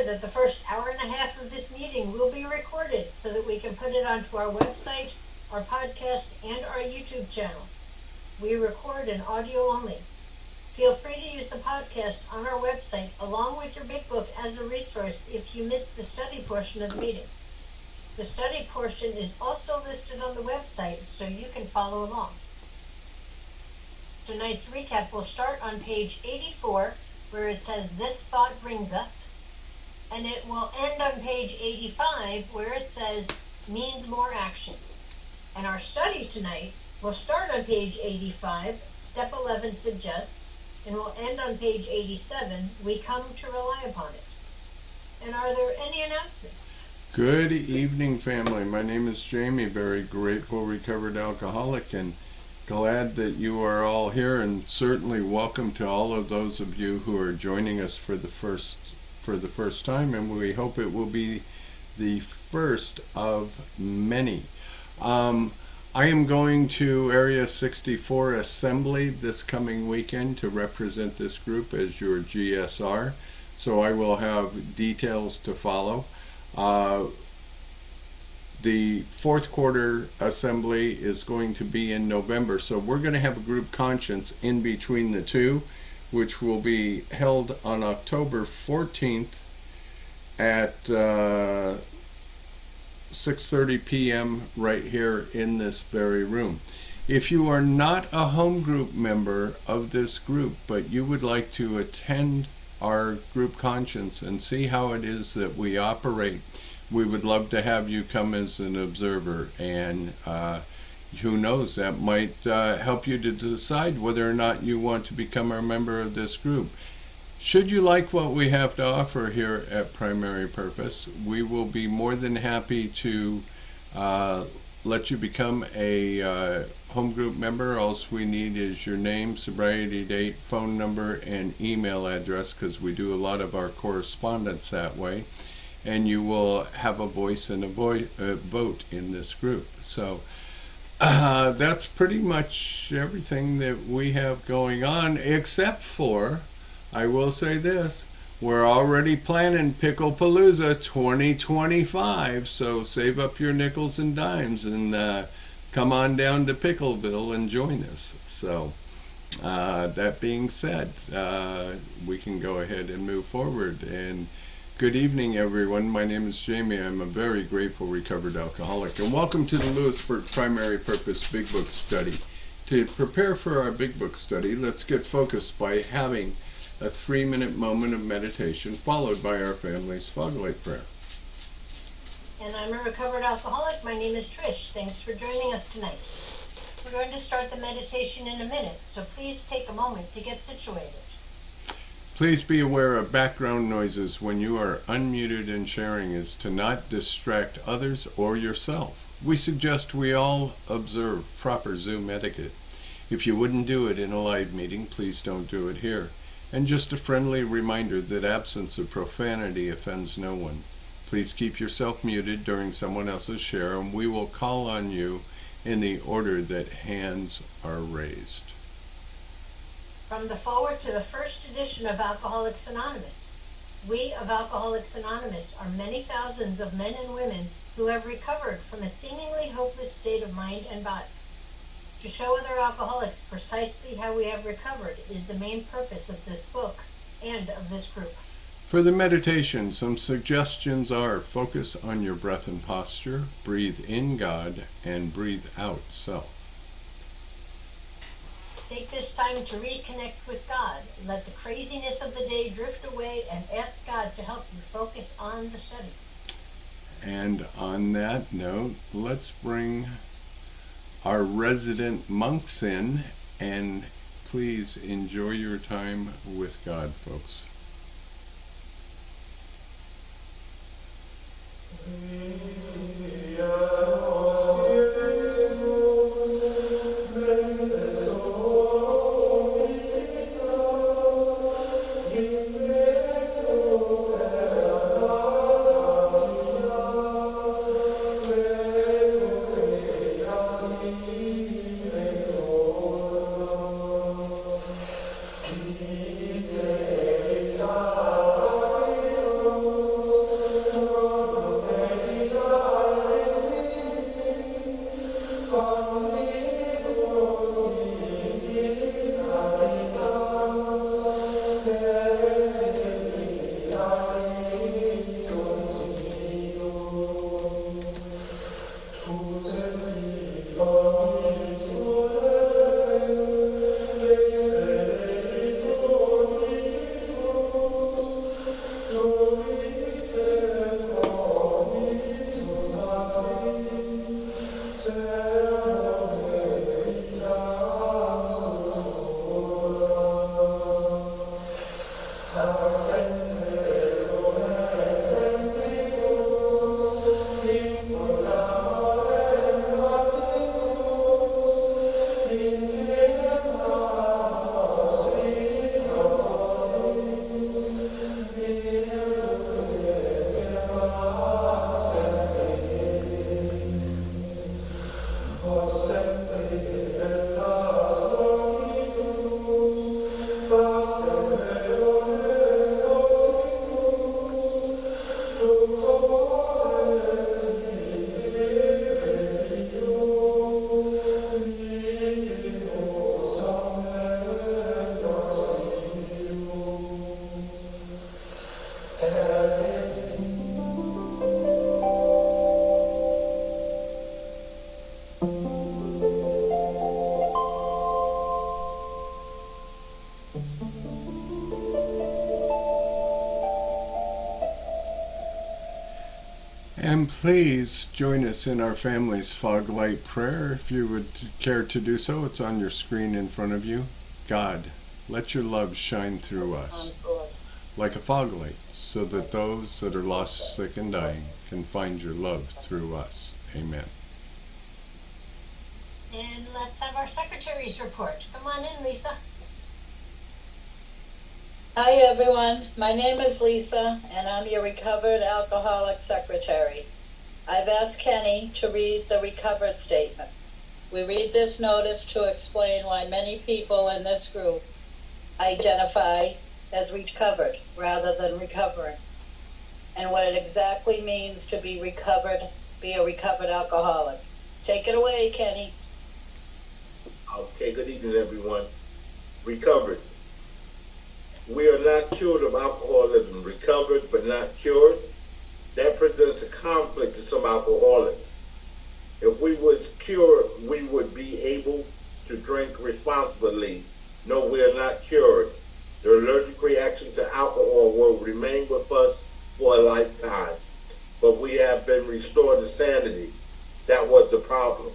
that the first hour and a half of this meeting will be recorded so that we can put it onto our website, our podcast, and our YouTube channel. We record in audio only. Feel free to use the podcast on our website along with your big book as a resource if you missed the study portion of the meeting. The study portion is also listed on the website so you can follow along. Tonight's recap will start on page 84, where it says, "This thought brings us," and it will end on page 85, where it says, "Means more action." And our study tonight will start on page 85, step 11 suggests, and will end on page 87, we come to rely upon it. And are there any announcements? Good evening, family. My name is Jamie, very grateful recovered alcoholic, and glad that you are all here, and certainly welcome to all of those of you who are joining us for the first time, and we hope it will be the first of many. I am going to Area 64 Assembly this coming weekend to represent this group as your GSR, so I will have details to follow. The fourth quarter assembly is going to be in November, so we're going to have a group conscience in between the two, which will be held on October 14th at 6:30 p.m. right here in this very room. If you are not a home group member of this group, but you would like to attend our group conscience and see how it is that we operate, we would love to have you come as an observer, and who knows, that might help you to decide whether or not you want to become a member of this group. Should you like what we have to offer here at Primary Purpose, we will be more than happy to let you become a home group member. All we need is your name, sobriety date, phone number, and email address, because we do a lot of our correspondence that way, and you will have a voice and a vote in this group. So that's pretty much everything that we have going on, except for, I will say this, we're already planning Picklepalooza 2025, so save up your nickels and dimes and come on down to Pickleville and join us. So that being said, we can go ahead and move forward. And good evening, everyone. My name is Jamie. I'm a very grateful recovered alcoholic, and welcome to the Lewisburg Primary Purpose Big Book Study. To prepare for our Big Book Study, let's get focused by having a 3-minute moment of meditation, followed by our family's fog light prayer. And I'm a recovered alcoholic. My name is Trish. Thanks for joining us tonight. We're going to start the meditation in a minute, so please take a moment to get situated. Please be aware of background noises when you are unmuted and sharing, is to not distract others or yourself. We suggest we all observe proper Zoom etiquette. If you wouldn't do it in a live meeting, please don't do it here. And just a friendly reminder that absence of profanity offends no one. Please keep yourself muted during someone else's share, and we will call on you in the order that hands are raised. From the foreword to the first edition of Alcoholics Anonymous. We of Alcoholics Anonymous are many thousands of men and women who have recovered from a seemingly hopeless state of mind and body. To show other alcoholics precisely how we have recovered is the main purpose of this book and of this group. For the meditation, some suggestions are: focus on your breath and posture, breathe in God, and breathe out self. Take this time to reconnect with God. Let the craziness of the day drift away and ask God to help you focus on the study. And on that note, let's bring our resident monks in, and please enjoy your time with God, folks. And please join us in our family's fog light prayer if you would care to do so. It's on your screen in front of you. God, let your love shine through us like a fog light, so that those that are lost, sick, and dying can find your love through us. Amen. And let's have our secretary's report. Come on in, Lisa. Hi everyone, my name is Lisa and I'm your recovered alcoholic secretary. I've asked Kenny to read the recovered statement. We read this notice to explain why many people in this group identify as recovered rather than recovering, and what it exactly means to be a recovered alcoholic. Take it away, Kenny. Okay, good evening everyone. Recovered. We are not cured of alcoholism. Recovered but not cured. That presents a conflict to some alcoholics. If we was cured, we would be able to drink responsibly. No, we are not cured. The allergic reaction to alcohol will remain with us for a lifetime. But we have been restored to sanity. That was the problem.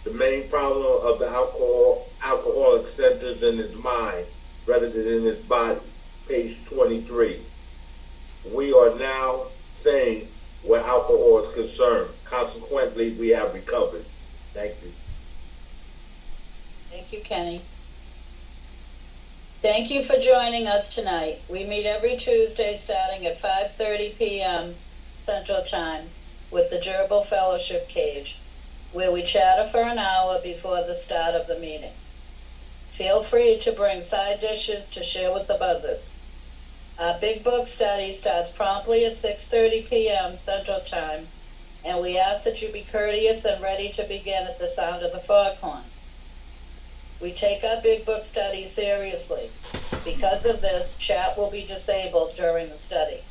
The main problem of the alcoholic centers in his mind rather than in his body. Page 23. We are now sane where alcohol is concerned. Consequently, we have recovered. Thank you. Thank you, Kenny. Thank you for joining us tonight. We meet every Tuesday starting at 5:30 p.m. Central Time with the Gerbil Fellowship Cage, where we chatter for an hour before the start of the meeting. Feel free to bring side dishes to share with the buzzards. Our Big Book study starts promptly at 6:30 p.m. Central Time, and we ask that you be courteous and ready to begin at the sound of the foghorn. We take our Big Book study seriously. Because of this, chat will be disabled during the study.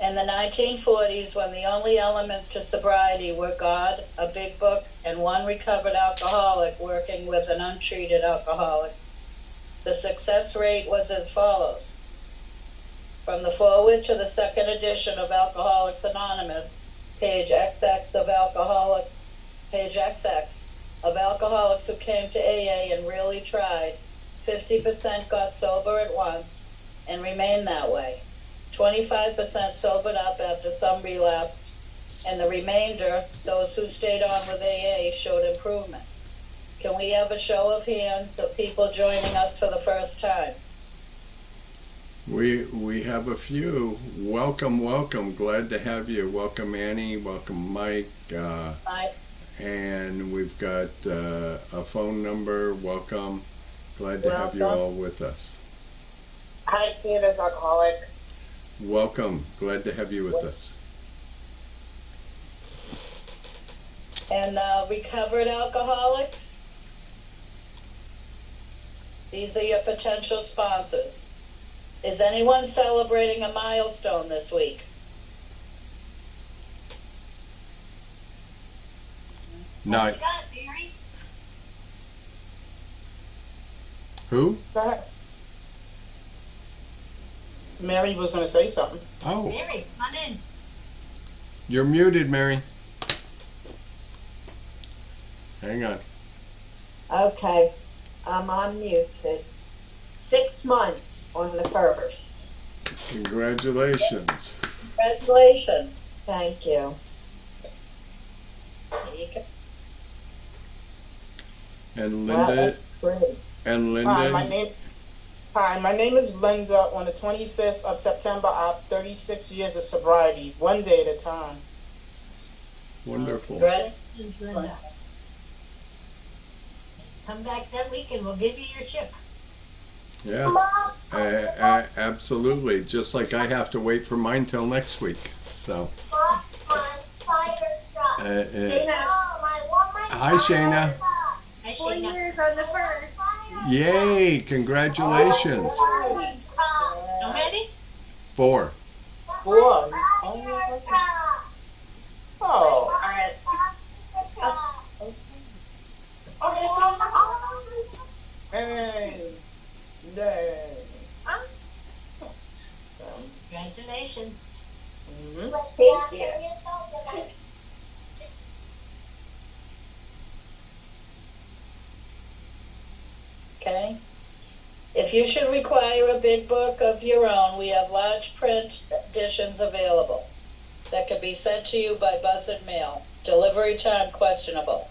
In the 1940s, when the only elements to sobriety were God, a Big Book, and one recovered alcoholic working with an untreated alcoholic, the success rate was as follows. From the foreword to the second edition of Alcoholics Anonymous, page XX of Alcoholics who came to AA and really tried, 50% got sober at once and remained that way. 25% sobered up after some relapsed, and the remainder, those who stayed on with AA, showed improvement. Can we have a show of hands of people joining us for the first time? We have a few. Welcome. Glad to have you. Welcome, Annie. Welcome, Mike. Hi. And we've got a phone number. Welcome. Glad to have you all with us. Hi, Candace, alcoholic. Welcome. Glad to have you with us. And recovered alcoholics, these are your potential sponsors. Is anyone celebrating a milestone this week? What Not you got, Mary? who? Go ahead. Mary was going to say something. Oh, Mary, come on in. you're muted, Mary. Hang on. Okay, I'm unmuted. 6 months on the 1st. Congratulations. Congratulations. Thank you. There you go. And Wow, Linda. that's great. And Hi, Linda. my name is Linda. On the 25th of September, I have 36 years of sobriety, one day at a time. Wonderful. Congratulations, Linda. Come back that week and we'll give you your chip. Yeah. Absolutely. Just like I have to wait for mine till next week. So. Hi, Shayna. Hi, 4 Shayna. years on the 1st. Yay! Congratulations. How many? 4. 4. Oh, hey. Yay. Congratulations. Thank you. Okay. If you should require a big book of your own, we have large print editions available that can be sent to you by buzzard mail. Delivery time questionable.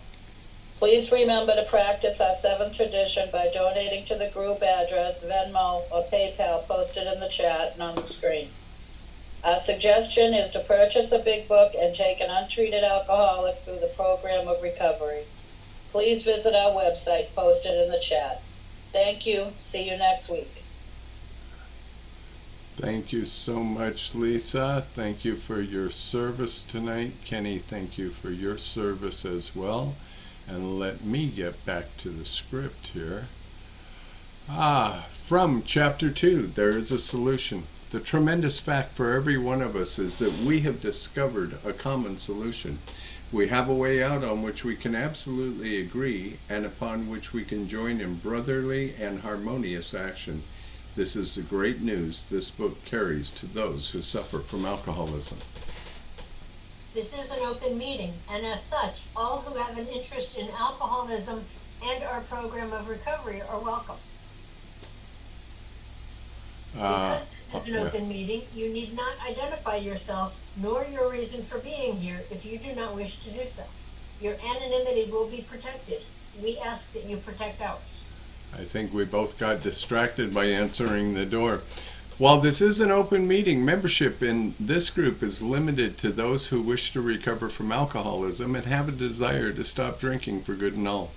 Please remember to practice our 7th tradition by donating to the group address, Venmo, or PayPal posted in the chat and on the screen. Our suggestion is to purchase a big book and take an untreated alcoholic through the program of recovery. Please visit our website posted in the chat. Thank you. See you next week. Thank you so much, Lisa. Thank you for your service tonight. Kenny, thank you for your service as well. And let me get back to the script here. From chapter 2, there is a solution. The tremendous fact for every one of us is that we have discovered a common solution. We have a way out on which we can absolutely agree and upon which we can join in brotherly and harmonious action. This is the great news this book carries to those who suffer from alcoholism. This is an open meeting, and as such, all who have an interest in alcoholism and our program of recovery are welcome. Because this is an open meeting, you need not identify yourself nor your reason for being here if you do not wish to do so. Your anonymity will be protected. We ask that you protect ours. I think we both got distracted by answering the door. While this is an open meeting, membership in this group is limited to those who wish to recover from alcoholism and have a desire to stop drinking for good and all.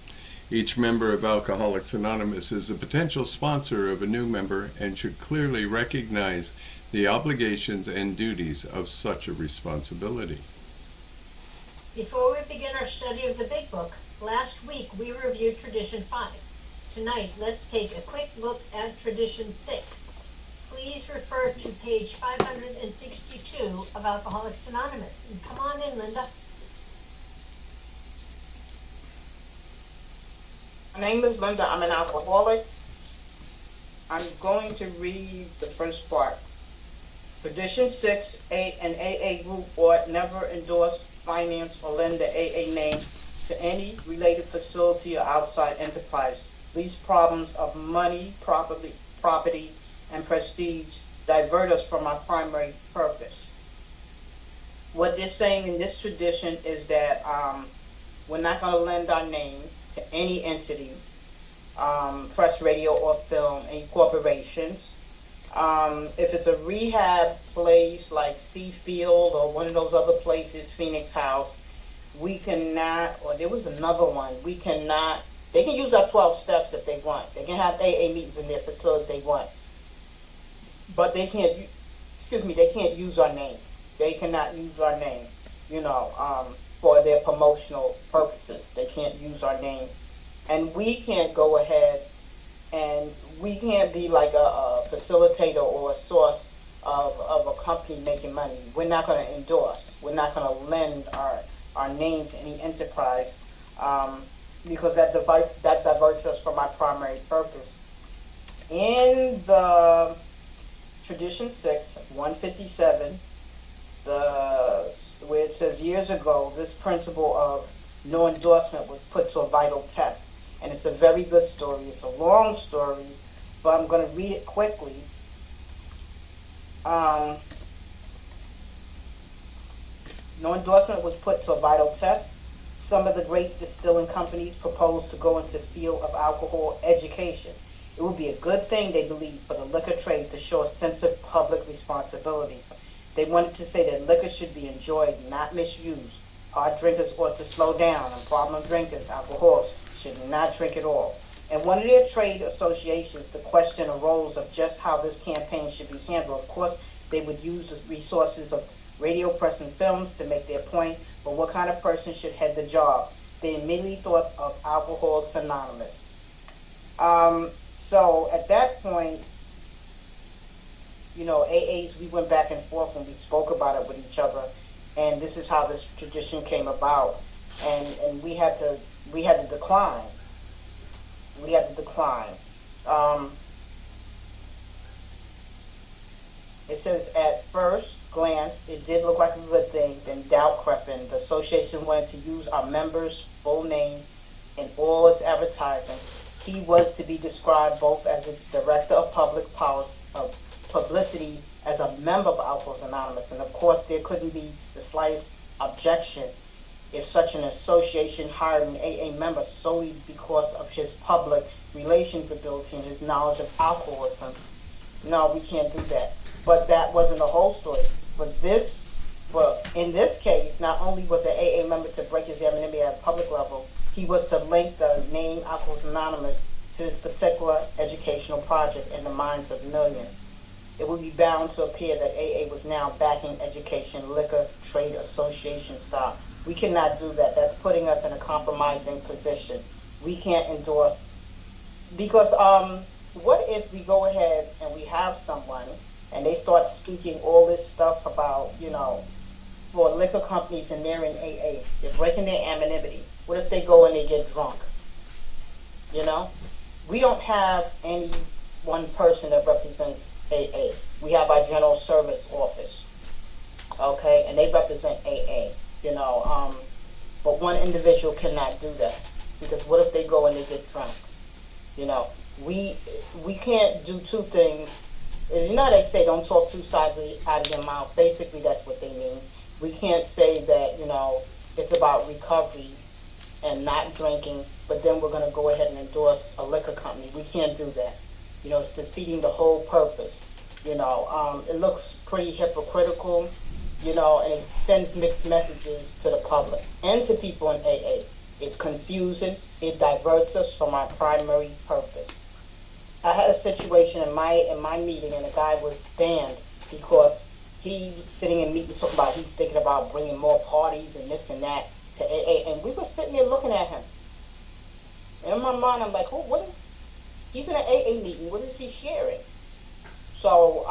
Each member of Alcoholics Anonymous is a potential sponsor of a new member and should clearly recognize the obligations and duties of such a responsibility. Before we begin our study of the Big Book, last week we reviewed Tradition 5. Tonight, let's take a quick look at Tradition 6. Please refer to page 562 of Alcoholics Anonymous. And come on in, Linda. My name is Linda. I'm an alcoholic. I'm going to read the first part. Tradition 6, an AA group ought never endorse, finance, or lend the AA name to any related facility or outside enterprise. These problems of money, property, and prestige divert us from our primary purpose. What they're saying in this tradition is that we're not going to lend our name to any entity, press, radio, or film, any corporations. If it's a rehab place like Seafield or one of those other places, Phoenix House, we cannot, or there was another one, we cannot, they can use our 12 steps if they want. They can have AA meetings in their facility if they want. But they can't, they can't use our name. They cannot use our name, for for their promotional purposes. They can't use our name. And we can't go ahead and we can't be like a facilitator or a source of a company making money. We're not going to endorse. We're not going to lend our name to any enterprise because that diverts us from our primary purpose. In the Tradition 6, 157, where it says years ago, this principle of no endorsement was put to a vital test. And it's a very good story. It's a long story, but I'm going to read it quickly. No endorsement was put to a vital test. Some of the great distilling companies proposed to go into the field of alcohol education. It would be a good thing, they believed, for the liquor trade to show a sense of public responsibility. They wanted to say that liquor should be enjoyed, not misused. Hard drinkers ought to slow down, and problem drinkers, alcoholics, should not drink at all. And one of their trade associations to question the roles of just how this campaign should be handled. Of course, they would use the resources of radio, press, and films to make their point, but what kind of person should head the job? They immediately thought of Alcoholics Anonymous. So at that point, AAs, we went back and forth and we spoke about it with each other, and this is how this tradition came about, and we had to decline. We had to decline. It says, at first glance, it did look like a good thing, then doubt crept in. The association wanted to use our member's full name in all its advertising. He was to be described both as its director of public policy, of publicity, as a member of Alcoholics Anonymous. And of course, there couldn't be the slightest objection if such an association hired an AA member solely because of his public relations ability and his knowledge of alcoholism. No, we can't do that. But that wasn't the whole story. In this case, not only was an AA member to break his anonymity at a public level, he was to link the name Alcoholics Anonymous to this particular educational project in the minds of millions. It would be bound to appear that AA was now backing education, liquor, trade association style. We cannot do that. That's putting us in a compromising position. We can't endorse, because what if we go ahead and we have someone and they start speaking all this stuff about, for liquor companies and they're in AA, they're breaking their anonymity. What if they go and they get drunk? We don't have any one person that represents AA. We have our general service office, okay, and they represent AA. But one individual cannot do that, because what if they go and they get drunk? We can't do two things. They say don't talk two sides out of your mouth. Basically, that's what they mean. We can't say that it's about recovery and not drinking, but then we're going to go ahead and endorse a liquor company. We can't do that. It's defeating the whole purpose. It looks pretty hypocritical. And it sends mixed messages to the public and to people in AA. It's confusing. It diverts us from our primary purpose. I had a situation in my meeting, and a guy was banned because he was sitting in meeting talking about he's thinking about bringing more parties and this and that to AA, and we were sitting there looking at him. And in my mind, I'm like, he's in an AA meeting. What is he sharing? So,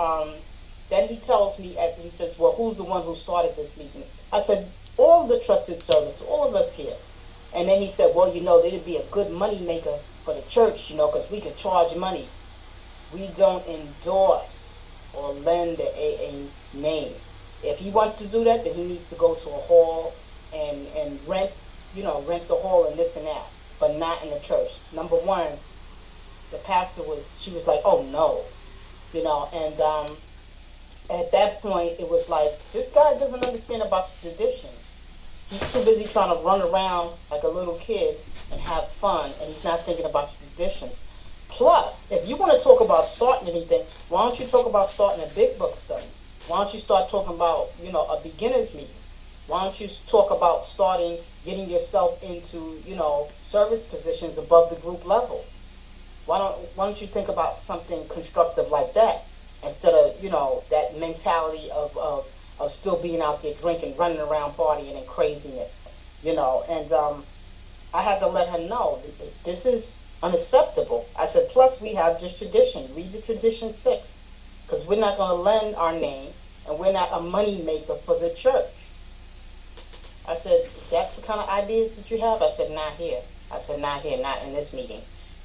then he tells me, he says, well, who's the one who started this meeting? I said, all the trusted servants, all of us here. And then he said, well, it'd be a good money maker for the church, because we could charge money. We don't endorse or lend the AA name. If he wants to do that, then he needs to go to a hall and rent the hall and this and that, but not in the church. Number one, the pastor she was like, oh no, and at that point, it was like, this guy doesn't understand about the traditions. He's too busy trying to run around like a little kid and have fun, and he's not thinking about the traditions. Plus, if you want to talk about starting anything, why don't you talk about starting a big book study? Why don't you start talking about, a beginner's meeting? Why don't you talk about getting yourself into, service positions above the group level? Why don't you think about something constructive like that? Instead of, that mentality of still being out there drinking, running around partying and craziness. and I had to let her know this is unacceptable. I said, plus we have this tradition. Read the tradition 6, because we're not going to lend our name, and we're not a money maker for the church. I said, that's the kind of ideas that you have? I said, not here. I said, not here, not in this meeting.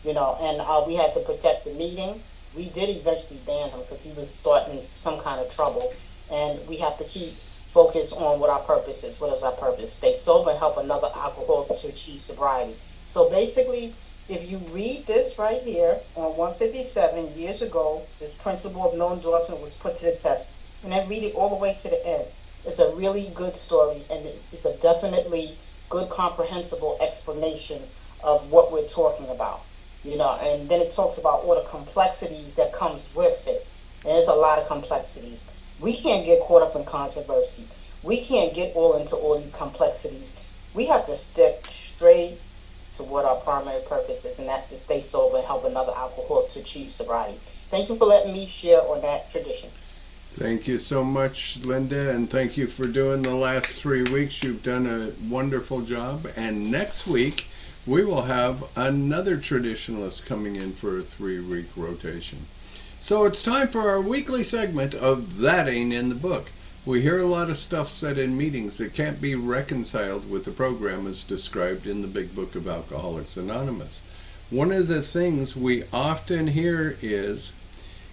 And we had to protect the meeting. We did eventually ban him because he was starting some kind of trouble. And we have to keep focus on what our purpose is. What is our purpose? Stay sober and help another alcoholic to achieve sobriety. So basically, if you read this right here on 157, years ago, this principle of no endorsement was put to the test. And then read it all the way to the end. It's a really good story, and it's a definitely good, comprehensible explanation of what we're talking about. And then it talks about all the complexities that comes with it. And there's a lot of complexities. We can't get caught up in controversy. We can't get all into all these complexities. We have to stick straight to what our primary purpose is, and that's to stay sober and help another alcoholic to achieve sobriety. Thank you for letting me share on that tradition. Thank you so much, Linda, and thank you for doing the last 3 weeks. You've done a wonderful job. And next week, we will have another traditionalist coming in for a 3-week rotation. So it's time for our weekly segment of That Ain't in the Book. We hear a lot of stuff said in meetings that can't be reconciled with the program as described in the Big Book of Alcoholics Anonymous. One of the things we often hear is,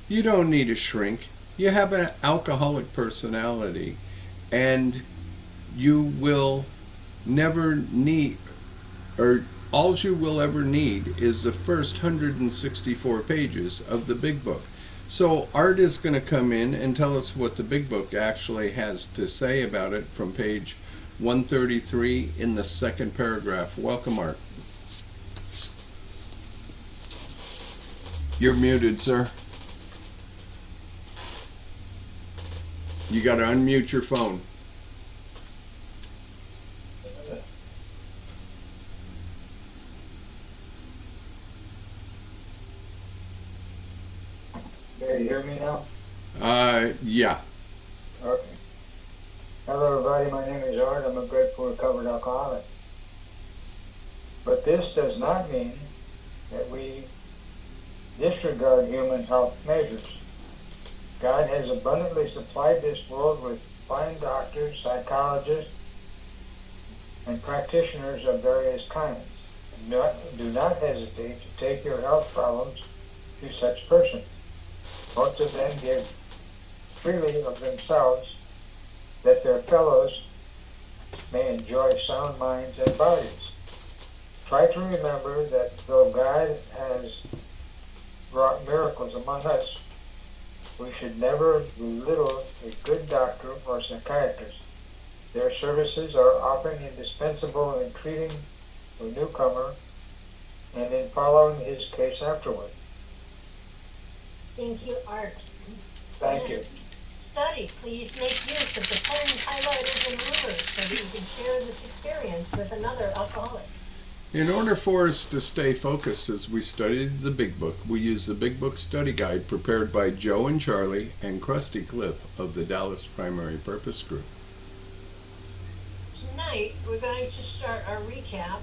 you don't need a shrink. You have an alcoholic personality, and you will never need, or all you will ever need is the first 164 pages of the Big Book. So Art is going to come in and tell us what the Big Book actually has to say about it from page 133 in the second paragraph. Welcome, Art. You're muted, sir. You got to unmute your phone. Can you hear me now? Yeah. Okay. Hello everybody, my name is Art. I'm a grateful recovered alcoholic. But this does not mean that we disregard human health measures. God has abundantly supplied this world with fine doctors, psychologists, and practitioners of various kinds. Do not hesitate to take your health problems to such persons. Most of them give freely of themselves that their fellows may enjoy sound minds and bodies. Try to remember that though God has wrought miracles among us, we should never belittle a good doctor or psychiatrist. Their services are often indispensable in treating the newcomer and in following his case afterward. Thank you, Art. Thank you. Study, please make use of the pens, highlighters, and rulers so that you can share this experience with another alcoholic. In order for us to stay focused as we study the Big Book, we use the Big Book Study Guide prepared by Joe and Charlie and Krusty Cliff of the Dallas Primary Purpose Group. Tonight, we're going to start our recap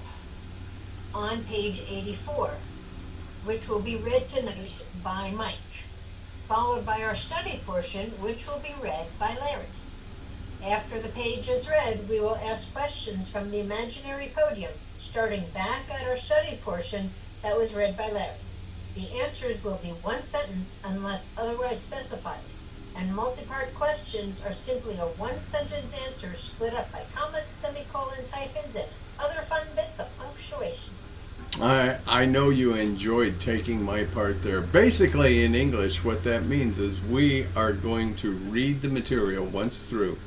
on page 84, which will be read tonight by Mike, followed by our study portion, which will be read by Larry. After the page is read, we will ask questions from the imaginary podium, starting back at our study portion that was read by Larry. The answers will be one sentence unless otherwise specified, and multi-part questions are simply a one-sentence answer split up by commas, semicolons, hyphens, and other fun bits of punctuation. I know you enjoyed taking my part there. Basically, in English, what that means is we are going to read the material once through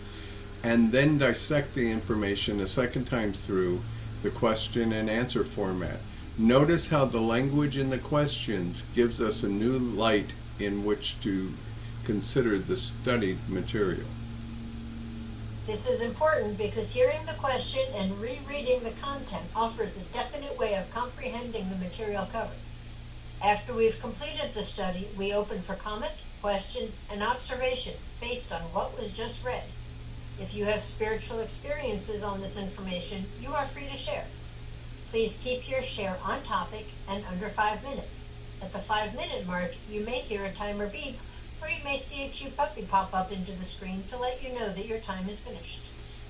and then dissect the information a second time through the question and answer format. Notice how the language in the questions gives us a new light in which to consider the studied material. This is important because hearing the question and rereading the content offers a definite way of comprehending the material covered. After we've completed the study, we open for comment, questions, and observations based on what was just read. If you have spiritual experiences on this information, you are free to share. Please keep your share on topic and under 5 minutes. At the 5-minute mark, you may hear a timer beep, or you may see a cute puppy pop up into the screen to let you know that your time is finished.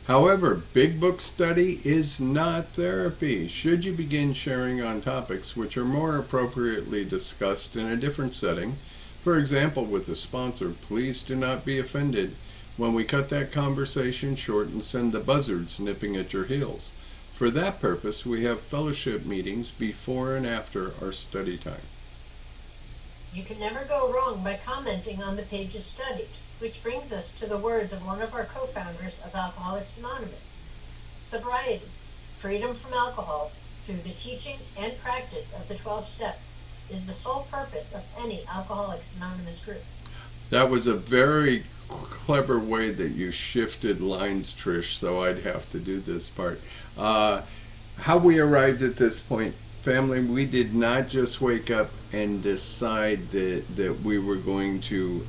However, Big Book study is not therapy. Should you begin sharing on topics which are more appropriately discussed in a different setting, for example with a sponsor, please do not be offended when we cut that conversation short and send the buzzards nipping at your heels. For that purpose, we have fellowship meetings before and after our study time. You can never go wrong by commenting on the pages studied, which brings us to the words of one of our co-founders of Alcoholics Anonymous. Sobriety, freedom from alcohol, through the teaching and practice of the 12 steps, is the sole purpose of any Alcoholics Anonymous group. That was a very clever way that you shifted lines, Trish, so I'd have to do this part. How we arrived at this point, family, we did not just wake up and decide that we were going to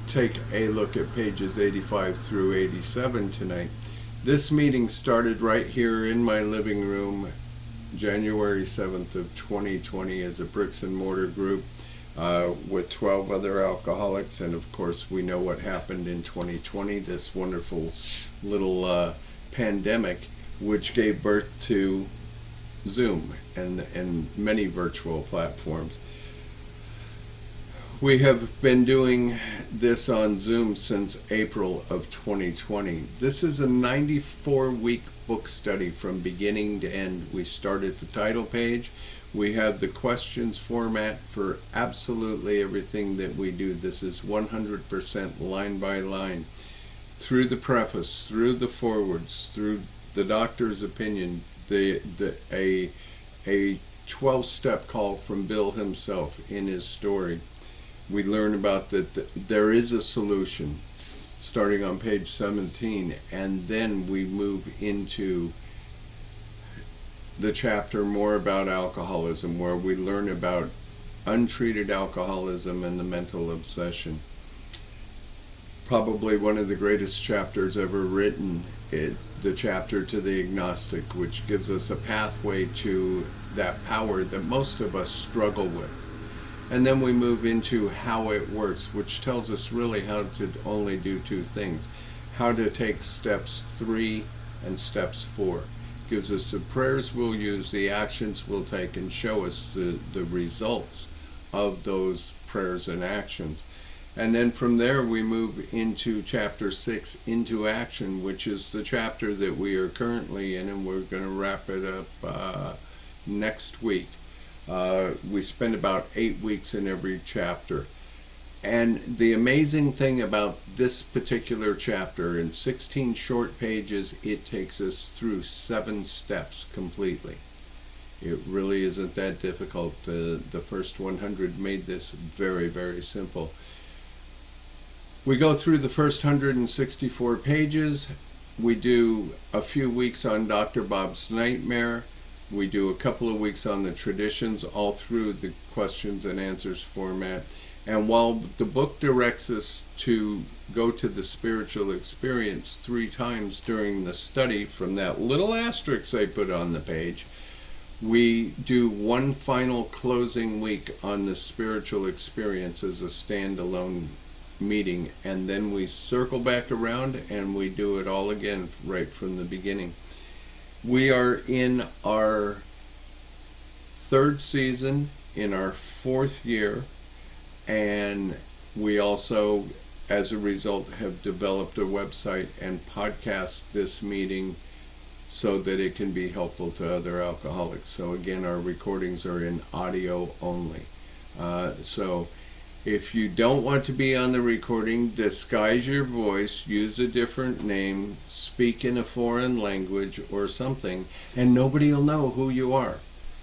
take a look at pages 85 through 87 tonight. This meeting started right here in my living room, January 7th of 2020, as a bricks and mortar group with 12 other alcoholics, and of course we know what happened in 2020, this wonderful little pandemic, which gave birth to Zoom and many virtual platforms. We have been doing this on Zoom since April of 2020. This is a 94-week book study from beginning to end. We start at the title page. We have the questions format for absolutely everything that we do. This is 100% line by line. Through the preface, through the forwards, through the doctor's opinion, a 12-step call from Bill himself in his story. We learn about that there is a solution starting on page 17, and then we move into the chapter more about alcoholism, where we learn about untreated alcoholism and the mental obsession. Probably one of the greatest chapters ever written, the chapter to the agnostic, which gives us a pathway to that power that most of us struggle with. And then we move into how it works, which tells us really how to only do two things. How to take steps 3 and steps 4. Gives us the prayers we'll use, the actions we'll take, and show us the results of those prayers and actions. And then from there we move into chapter 6, into action, which is the chapter that we are currently in, and we're going to wrap it up next week. We spend about 8 weeks in every chapter. And the amazing thing about this particular chapter, in 16 short pages, it takes us through 7 steps completely. It really isn't that difficult. The first 100 made this very, very simple. We go through the first 164 pages. We do a few weeks on Dr. Bob's Nightmare. We do a couple of weeks on the traditions, all through the questions and answers format. And while the book directs us to go to the spiritual experience 3 times during the study from that little asterisk I put on the page, we do one final closing week on the spiritual experience as a standalone meeting, and then we circle back around and we do it all again right from the beginning. We are in our 3rd season, in our 4th year, and we also, as a result, have developed a website and podcast this meeting so that it can be helpful to other alcoholics. So again, our recordings are in audio only. So if you don't want to be on the recording, disguise your voice, use a different name, speak in a foreign language or something, and nobody will know who you are.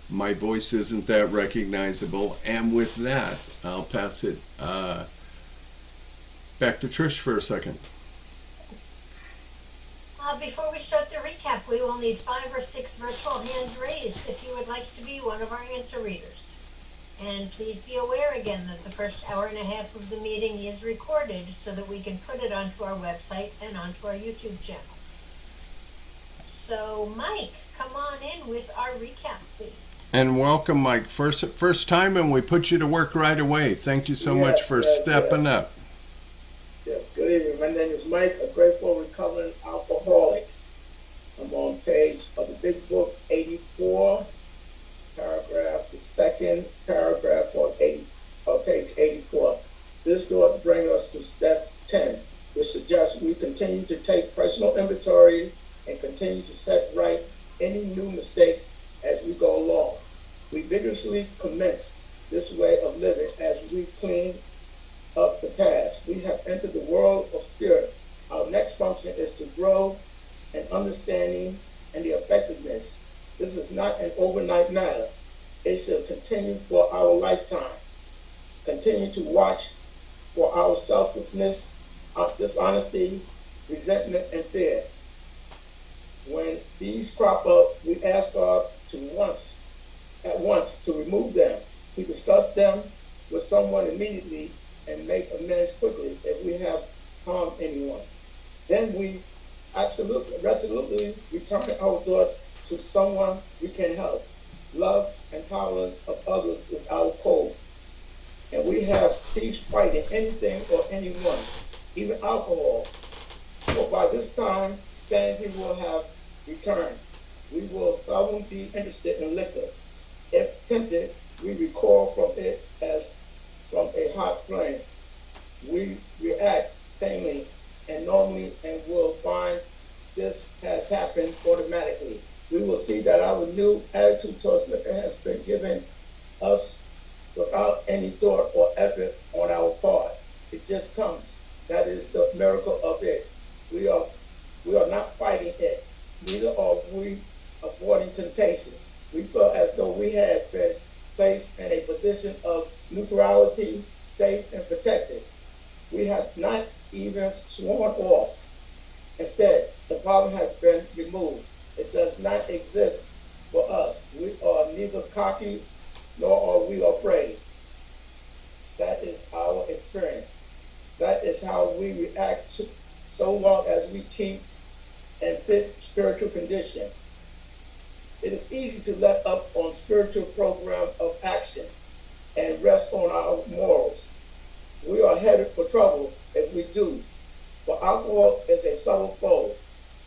My voice isn't that recognizable, and with that, I'll pass it back to Trish for a second. Before we start the recap, we will need 5 or 6 virtual hands raised if you would like to be one of our answer readers. And please be aware again that the first hour and a half of the meeting is recorded so that we can put it onto our website and onto our YouTube channel. So, Mike, come on in with our recap, please. And welcome, Mike. First time, and we put you to work right away. Thank you so much for stepping up. Yes, good evening. My name is Mike, a grateful recovering alcoholic. I'm on page of the big book 84, paragraph, the second paragraph on page 84. This will bring us to step 10, which suggests we continue to take personal inventory and continue to set right any new mistakes as we go along. We vigorously commence this way of living as we clean up the past. We have entered the world of spirit. Our next function is to grow in understanding and the effectiveness. This is not an overnight matter. It should continue for our lifetime. Continue to watch for our selflessness, our dishonesty, resentment, and fear. When these crop up, we ask God at once to remove them. We discuss them with someone immediately and make amends quickly if we have harmed anyone. Then we resolutely return our thoughts to someone we can help. Love and tolerance of others is our code. And we have ceased fighting anything or anyone, even alcohol. For by this time, sanity will have returned. We will seldom be interested in liquor. If tempted, we recoil from it as from a hot flame. We react sanely and normally and will find this has happened automatically. We will see that our new attitude towards liquor has been given us without any thought or effort on our part. It just comes. That is the miracle of it. We are not fighting it. Neither are we avoiding temptation. We feel as though we had been placed in a position of neutrality, safe and protected. We have not even sworn off. Instead, the problem has been removed. It does not exist for us. We are neither cocky nor are we afraid. That is our experience. That is how we react to, so long as we keep and fit spiritual condition. It is easy to let up on spiritual program of action and rest on our morals. We are headed for trouble if we do. For alcohol is a subtle foe.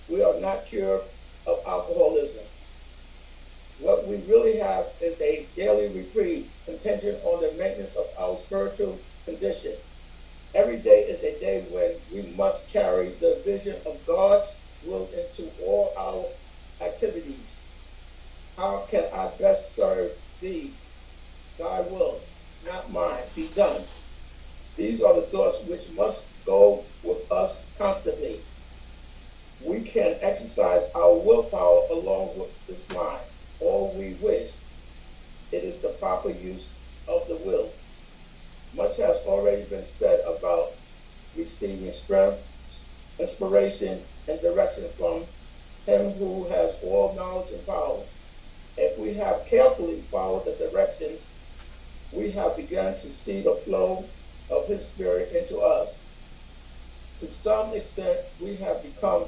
We are not cured of alcoholism. What we really have is a daily reprieve contingent on the maintenance of our spiritual condition. Every day is a day when we must carry the vision of God's will into all our activities. How can I best serve thee? Thy will, not mine, be done. These are the thoughts which must go with us constantly. We can exercise our willpower along with this line, all we wish. It is the proper use of the will. Much has already been said about receiving strength, inspiration, and direction from Him who has all knowledge and power. If we have carefully followed the directions, we have begun to see the flow of His Spirit into us. To some extent, we have become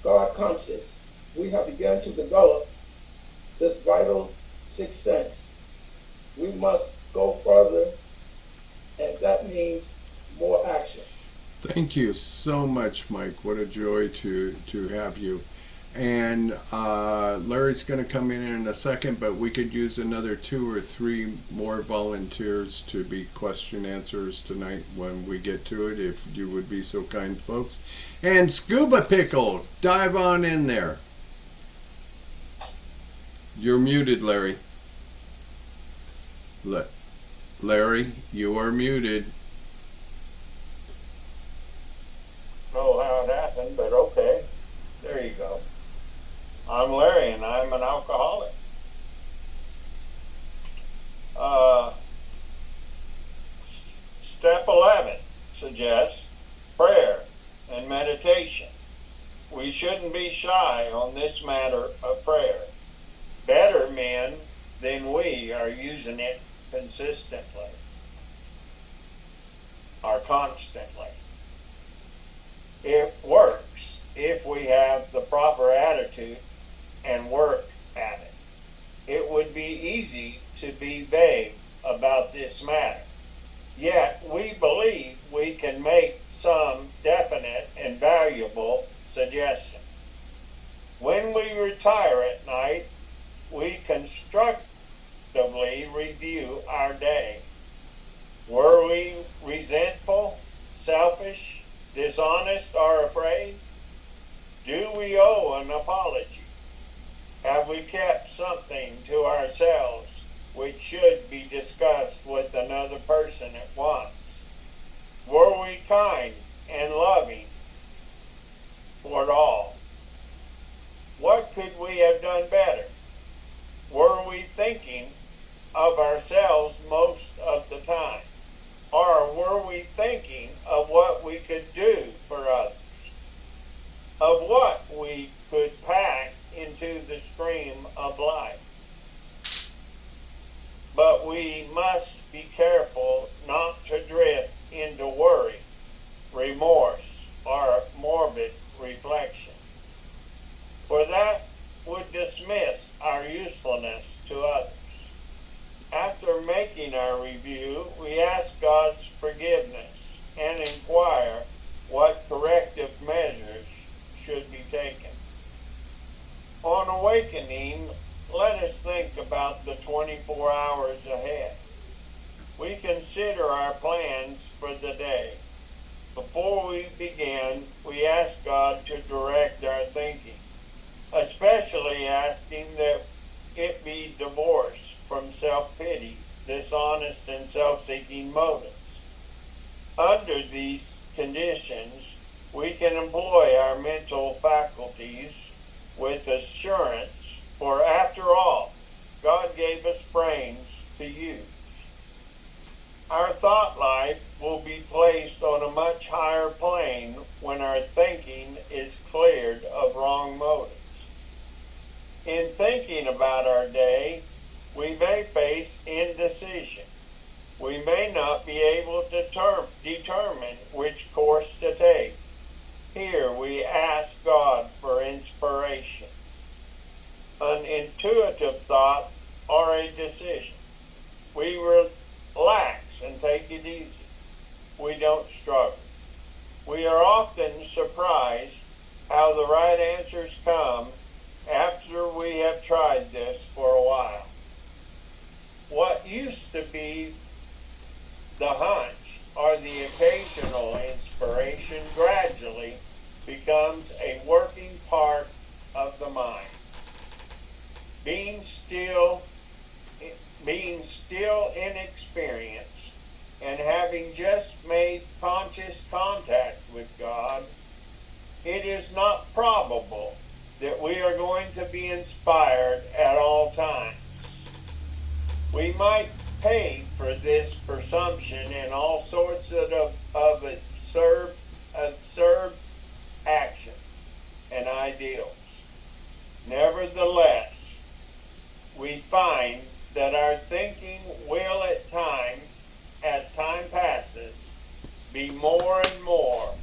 God conscious. We have begun to develop this vital sixth sense. We must go further, and that means more action. Thank you so much, Mike. What a joy to have you. And Larry's going to come in a second, but we could use another 2 or 3 more volunteers to be question answers tonight when we get to it, if you would be so kind, folks. And Scuba Pickle, dive on in there. You're muted, Larry. Larry, you are muted. Know how it happened, but okay. There you go. I'm Larry, and I'm an alcoholic. Step 11 suggests prayer and meditation. We shouldn't be shy on this matter of prayer. Better men than we are using it consistently or constantly. It works if we have the proper attitude and work at it. It would be easy to be vague about this matter. Yet we believe we can make some definite and valuable suggestions. When we retire at night, we constructively review our day. Were we resentful, selfish, dishonest, or afraid? Do we owe an apology? Have we kept something to ourselves which should be discussed with another person at once? Were we kind and loving toward all? What could we have done better? Were we thinking of ourselves most of the time? Or were we thinking of what we could do for others? Of what we could pack into the stream of life? But we must be careful not to drift into worry, remorse, or morbid reflection, for that would dismiss our usefulness to others. After making our review, we ask God's forgiveness and inquire what corrective measures should be taken. On awakening, let us think about the 24 hours ahead. We consider our plans for the day. Before we begin, we ask God to direct our thinking, especially asking that it be divorced from self-pity, dishonest, and self-seeking motives. Under these conditions, we can employ our mental faculties with assurance, for after all, God gave us brains to use. Our thought life will be placed on a much higher plane when our thinking is cleared of wrong motives. In thinking about our day, we may face indecision. We may not be able to determine which course to take. Here we ask God for inspiration, an intuitive thought, or a decision. We relax and take it easy. We don't struggle. We are often surprised how the right answers come after we have tried this for a while. What used to be the hunch or the occasional inspiration gradually becomes a working part of the mind. Being still inexperienced and having just made conscious contact with God, it is not probable that we are going to be inspired at all times. We might pay for this presumption in all sorts of absurd actions and ideals. Nevertheless, we find that our thinking will at times, as time passes, be more and more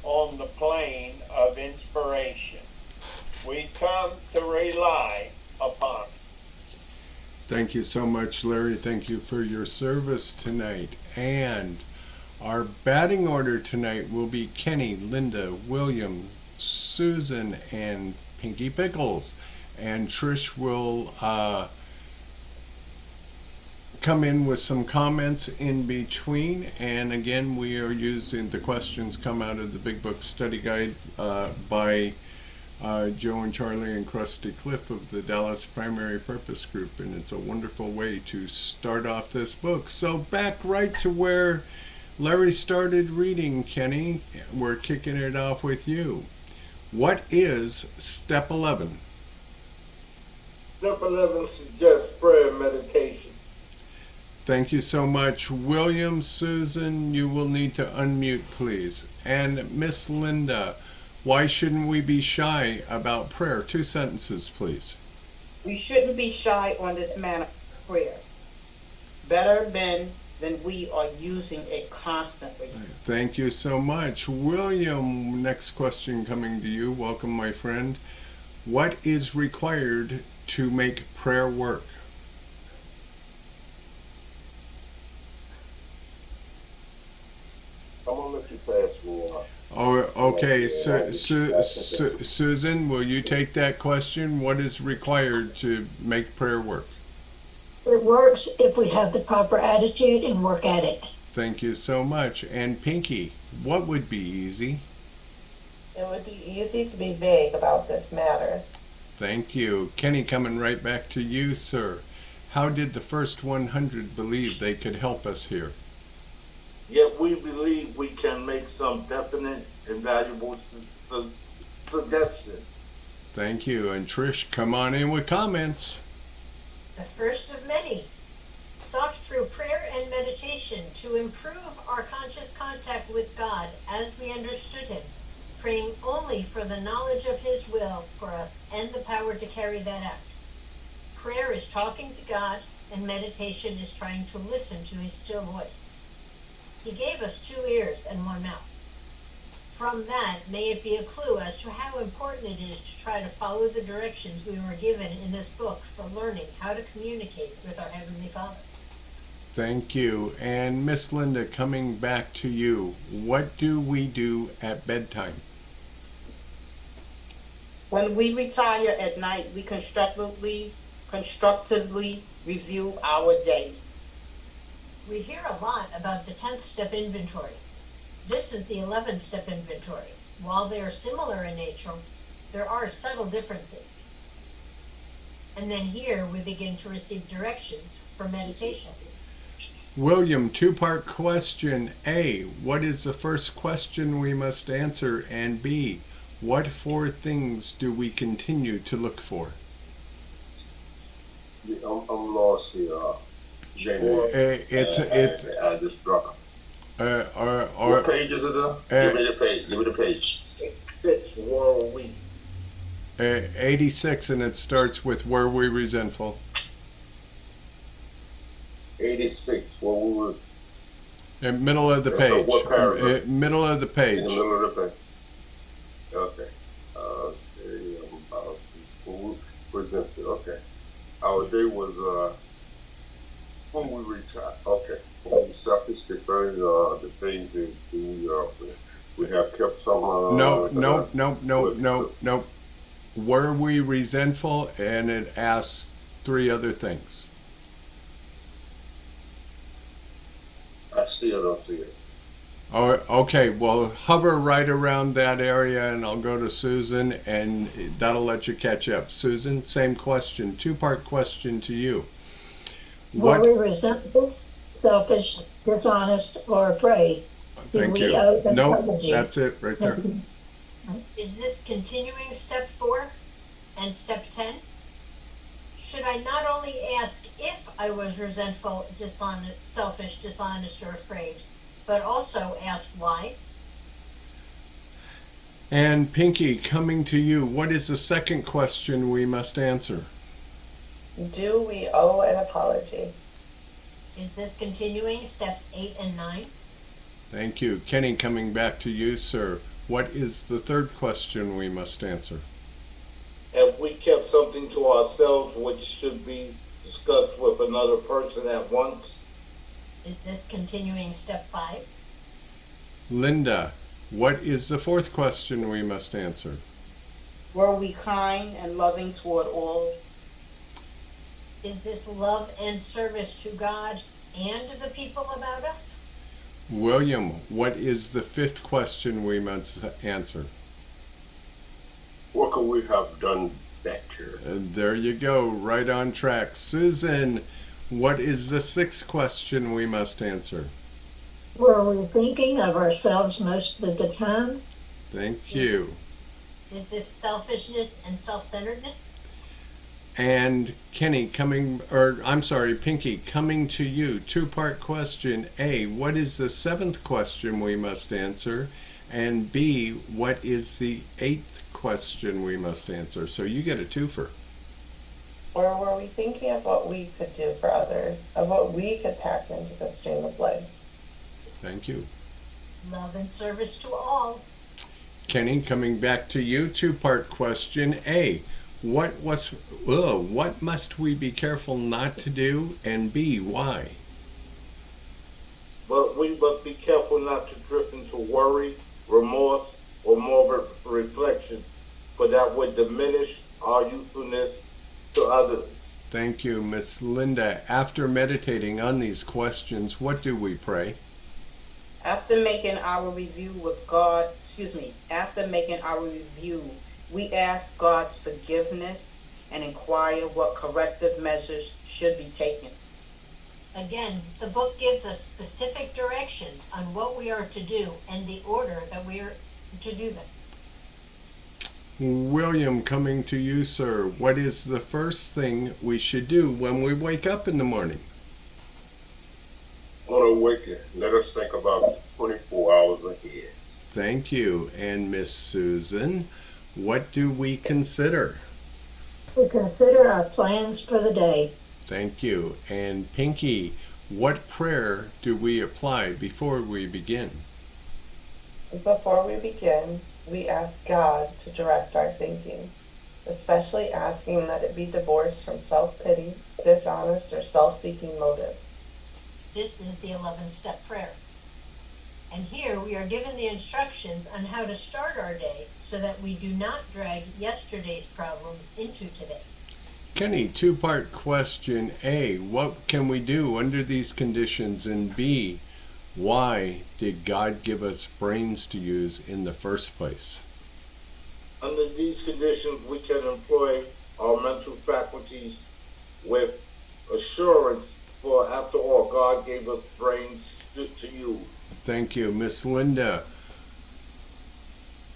on the plane of inspiration. We come to rely upon it. Thank you so much, Larry. Thank you for your service tonight. And our batting order tonight will be Kenny, Linda, William, Susan, and Pinky Pickles. And Trish will come in with some comments in between. And again, we are using the questions come out of the Big Book Study Guide by Joe and Charlie and Krusty Cliff of the Dallas Primary Purpose Group, and it's a wonderful way to start off this book. So back right to where Larry started reading, Kenny, we're kicking it off with you. What is step 11? Step 11 suggests prayer and meditation. Thank you so much. William, Susan, you will need to unmute, please. And Miss Linda, why shouldn't we be shy about prayer? 2 sentences, please. We shouldn't be shy on this matter of prayer. better men than we are using it constantly. Thank you so much. William, next question coming to you. Welcome, my friend. What is required to make prayer work? I'm gonna let you pass me. Oh, okay. Susan, will you take that question? What is required to make prayer work? It works if we have the proper attitude and work at it. Thank you so much. And Pinky, what would be easy? It would be easy to be vague about this matter. Thank you. Kenny, coming right back to you, sir. How did the first 100 believe they could help us here? Yet we believe we can make some definite and valuable suggestions. Thank you. And Trish, come on in with comments. The first of many, sought through prayer and meditation to improve our conscious contact with God as we understood Him, praying only for the knowledge of His will for us and the power to carry that out. Prayer is talking to God, and meditation is trying to listen to His still voice. He gave us 2 ears and 1 mouth. From that, may it be a clue as to how important it is to try to follow the directions we were given in this book for learning how to communicate with our Heavenly Father. Thank you. And Miss Linda, coming back to you. What do we do at bedtime? When we retire at night, we constructively review our day. We hear a lot about the 10th step inventory. This is the 11th step inventory. While they are similar in nature, there are subtle differences. And then here we begin to receive directions for meditation. William, 2-part question. A, what is the first question we must answer? And B, what 4 things do we continue to look for? I'm lost here. Jamie. It's I just dropped. What page is it? Give me the page. Give me the page. 6 were we. 86, and it starts with were we resentful. 86. Well, we were. Middle of the So page. what paragraph? Middle of the In page. the middle of the page. Okay. Presented. Okay. Our day was when we retired. Okay. Selfish concerns, the things that we have kept some. No. Were we resentful? And it asks 3 other things. I still don't see it. Oh, okay. Well, hover right around that area, and I'll go to Susan, and that'll let you catch up. Susan, same question, 2-part question to you. Were we resentful, selfish, dishonest, or afraid? Thank you. No, that's it right there. Is this continuing step 4 and step 10? Should I not only ask if I was resentful, dishonest, selfish, dishonest, or afraid, but also ask why? And Pinky, coming to you, what is the second question we must answer? Do we owe an apology? Is this continuing steps 8 and 9? Thank you. Kenny, coming back to you, sir. What is the third question we must answer? Have we kept something to ourselves which should be discussed with another person at once? Is this continuing step 5? Linda, what is the 4th question we must answer? Were we kind and loving toward all? Is this love and service to God and the people about us? William, what is the 5th question we must answer? What could we have done better? And there you go, right on track. Susan, what is the 6th question we must answer? Were we thinking of ourselves most of the time? Thank you. Is this selfishness and self-centeredness? And Kenny, Pinky, coming to you. 2-part question. A, what is the 7th question we must answer? And B, what is the 8th question we must answer? So you get a twofer. Or were we thinking of what we could do for others, of what we could pack into the stream of life? Thank you. Love and service to all. Kenny, coming back to you, two-part question. A, what must we be careful not to do? And B, why? But we must be careful not to drift into worry, remorse, or morbid reflection, for that would diminish our usefulness to others. Thank you, Miss Linda. After meditating on these questions, what do we pray? After making our review with God, after making our review, we ask God's forgiveness and inquire what corrective measures should be taken. Again, the book gives us specific directions on what we are to do and the order that we are to do them. William, coming to you, sir. What is the first thing we should do when we wake up in the morning? On awakening, let us think about the 24 hours ahead. Thank you. And Miss Susan, what do we consider? We consider our plans for the day. Thank you. And Pinky, what prayer do we apply before we begin? Before we begin, we ask God to direct our thinking, especially asking that it be divorced from self-pity, dishonest, or self-seeking motives. This is the 11-step prayer. And here we are given the instructions on how to start our day so that we do not drag yesterday's problems into today. Kenny, two-part question. A, what can we do under these conditions? And B, why did God give us brains to use in the first place? Under these conditions, we can employ our mental faculties with assurance, for after all, God gave us brains to use. Thank you. Miss Linda,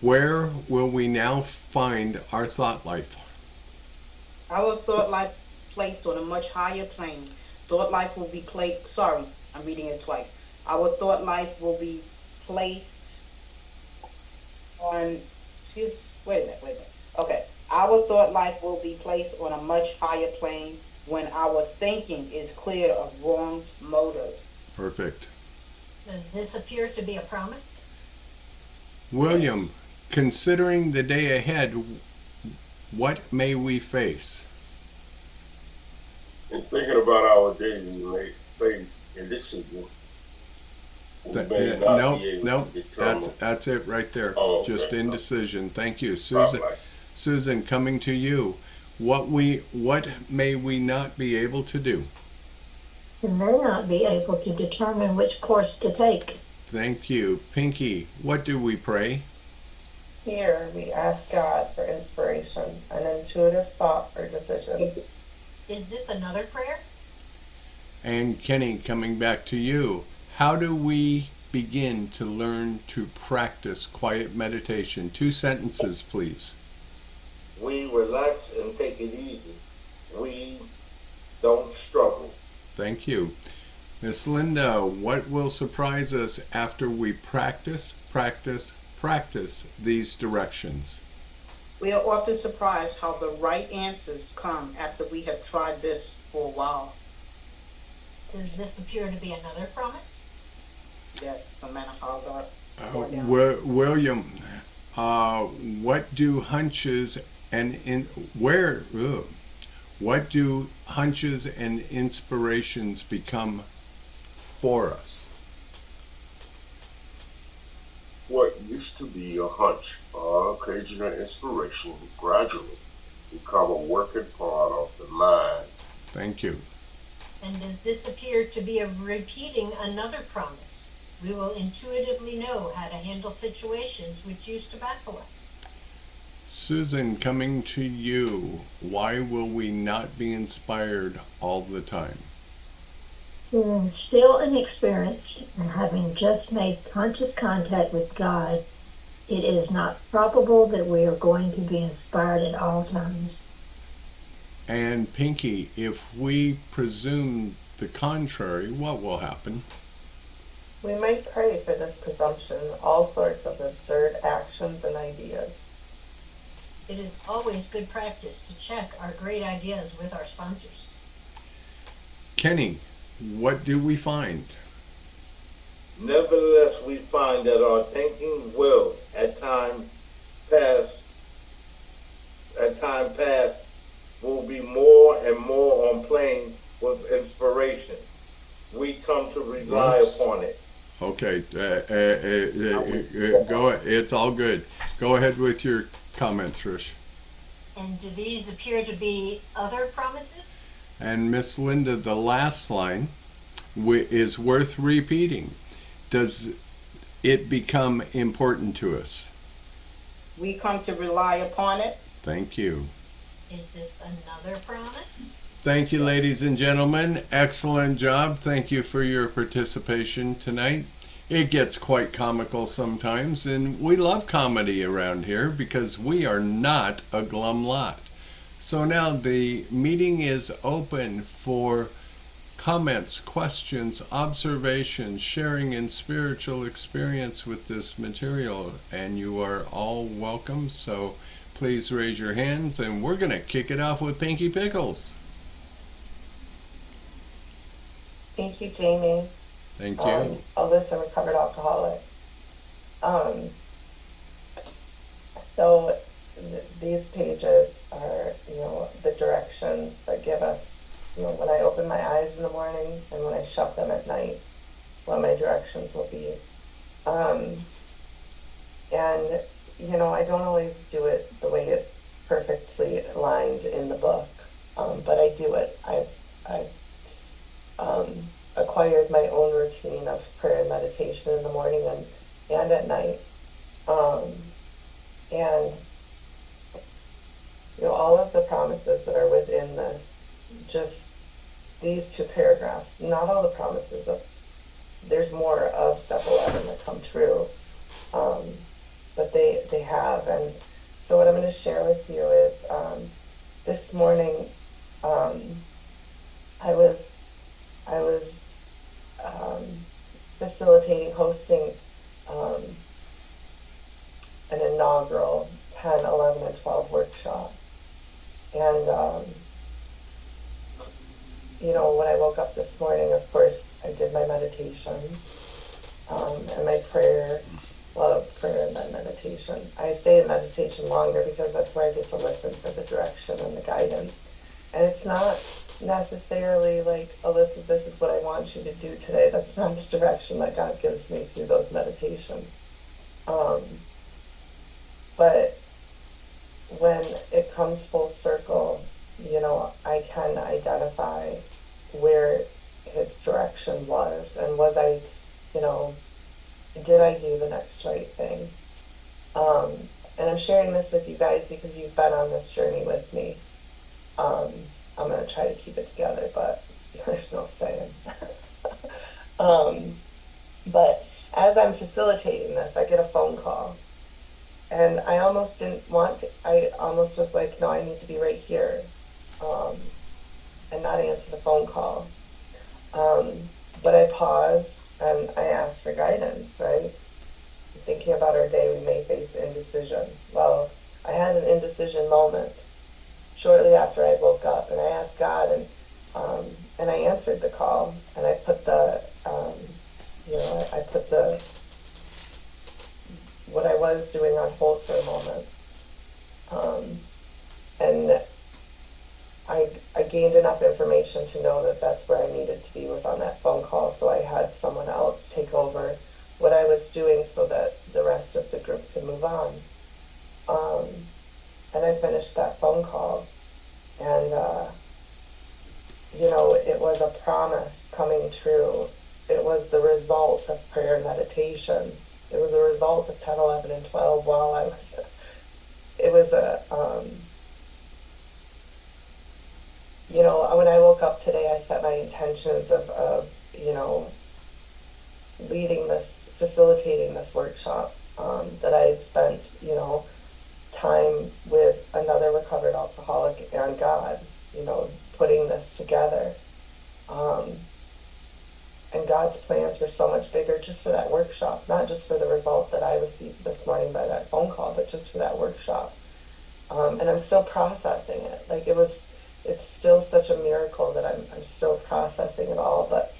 where will we now find our thought life? Our thought life placed on a much higher plane. Thought life will be placed, I'm reading it twice. Our thought life will be placed on, wait a minute. Okay. Our thought life will be placed on a much higher plane when our thinking is clear of wrong motives. Perfect. Does this appear to be a promise? William, considering the day ahead, what may we face? In thinking about our day we may face in this season, we may not be able to determine. That's it right there. Oh, okay. Just indecision. Thank you. Susan, Right. Susan, coming to you. What may we not be able to do? We may not be able to determine which course to take. Thank you. Pinky, what do we pray? Here we ask God for inspiration, an intuitive thought or decision. Is this another prayer? And Kenny, coming back to you. How do we begin to learn to practice quiet meditation? 2 sentences, please. We relax and take it easy. We don't struggle. Thank you. Miss Linda, what will surprise us after we practice these directions? We are often surprised how the right answers come after we have tried this for a while. Does this appear to be another promise? Yes, no matter how dark. William, what do hunches and what do hunches and inspirations become for us? What used to be a hunch or occasional inspiration will gradually become a working part of the mind. Thank you. And does this appear to be repeating another promise? We will intuitively know how to handle situations which used to baffle us. Susan, coming to you. Why will we not be inspired all the time? Being still inexperienced and having just made conscious contact with God, it is not probable that we are going to be inspired at all times. And Pinky, if we presume the contrary, what will happen? We might pray for this presumption, all sorts of absurd actions and ideas. It is always good practice to check our great ideas with our sponsors. Kenny, what do we find? Nevertheless, we find that our thinking will, at time past, will be more and more on plane with inspiration. We come to rely Whoops. upon it. Okay, go. It's all good. Go ahead with your comment, Trish. And do these appear to be other promises? And Miss Linda, the last line is worth repeating. Does it become important to us? We come to rely upon it. Thank you. Is this another promise? Thank you, ladies and gentlemen. Excellent job. Thank you for your participation tonight. It gets quite comical sometimes, and we love comedy around here because we are not a glum lot. So now the meeting is open for comments, questions, observations, sharing in spiritual experience with this material, and you are all welcome. So please raise your hands, and we're going to kick it off with Pinky Pickles. Thank you, Jamie. Thank you. Alyssa, recovered alcoholic. So these pages are, the directions that give us, when I open my eyes in the morning and when I shut them at night, what my directions will be. And, I don't always do it the way it's perfectly aligned in the book, but I do it. I've acquired my own routine of prayer and meditation in the morning and at night. And all of the promises that are within this, just these 2 paragraphs, not all the promises there's more of step 11 that come true, but they have. And so what I'm going to share with you is this morning I was facilitating, hosting an inaugural 10, 11, and 12 workshop. And, when I woke up this morning, of course, I did my meditations and my prayer, prayer and then meditation. I stay in meditation longer because that's where I get to listen for the direction and the guidance. And it's not necessarily like, Alyssa, this is what I want you to do today. That's not the direction that God gives me through those meditations. But when it comes full circle, I can identify where his direction was, and was I, did I do the next right thing? And I'm sharing this with you guys because you've been on this journey with me. I'm going to try to keep it together, but there's no saying. But as I'm facilitating this, I get a phone call. And I almost didn't want to, I almost was like, no, I need to be right here, and not answer the phone call. But I paused and I asked for guidance, right? Thinking about our day, we may face indecision. Well, I had an indecision moment shortly after I woke up, and I asked God, and I answered the call, and I put what I was doing on hold for a moment. And I gained enough information to know that that's where I needed to be, was on that phone call, so I had someone else take over what I was doing so that the rest of the group could move on. And I finished that phone call, and it was a promise coming true. It was the result of prayer and meditation. It was a result of 10, 11, and 12 while I was, it was when I woke up today, I set my intentions of leading this, facilitating this workshop, that I had spent, time with another recovered alcoholic and God, putting this together. And God's plans were so much bigger just for that workshop, not just for the result that I received this morning by that phone call, but just for that workshop. And I'm still processing it. Like it's still such a miracle that I'm still processing it all. But,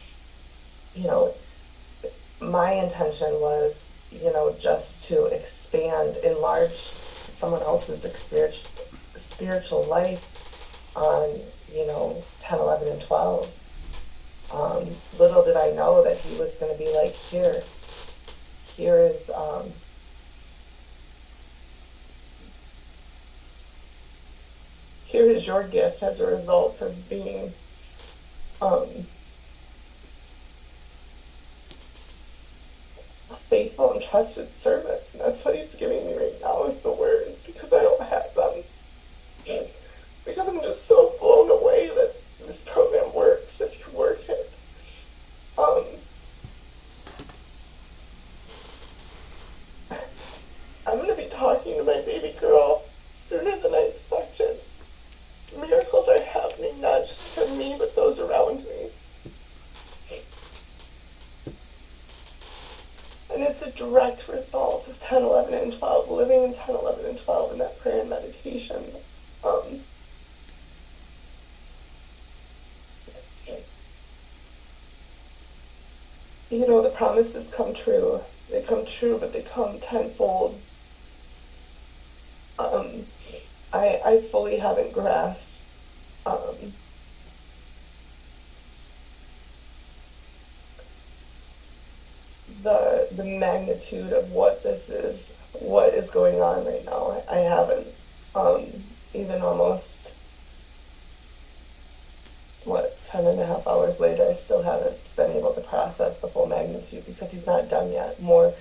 my intention was, just to expand, enlarge someone else's spiritual life on, 10, 11, and 12. Little did I know that he was going to be like, here is, here is your gift as a result of being, a faithful and trusted servant. And that's what he's giving me right now, is the words, because I don't have them. Because I'm just so blown away that this program works if you work it. I'm going to be talking to my baby girl sooner than I expected. Miracles are happening not just for me, but those around me. And it's a direct result of 10, 11, and 12, living in 10, 11, and 12 in that prayer and meditation. The promises come true. They come true, but they come tenfold. I fully haven't grasped the magnitude of what this is, what is going on right now. I haven't. Even almost, 10 and a half hours later, I still haven't been able to process the full magnitude, because he's not done yet. More,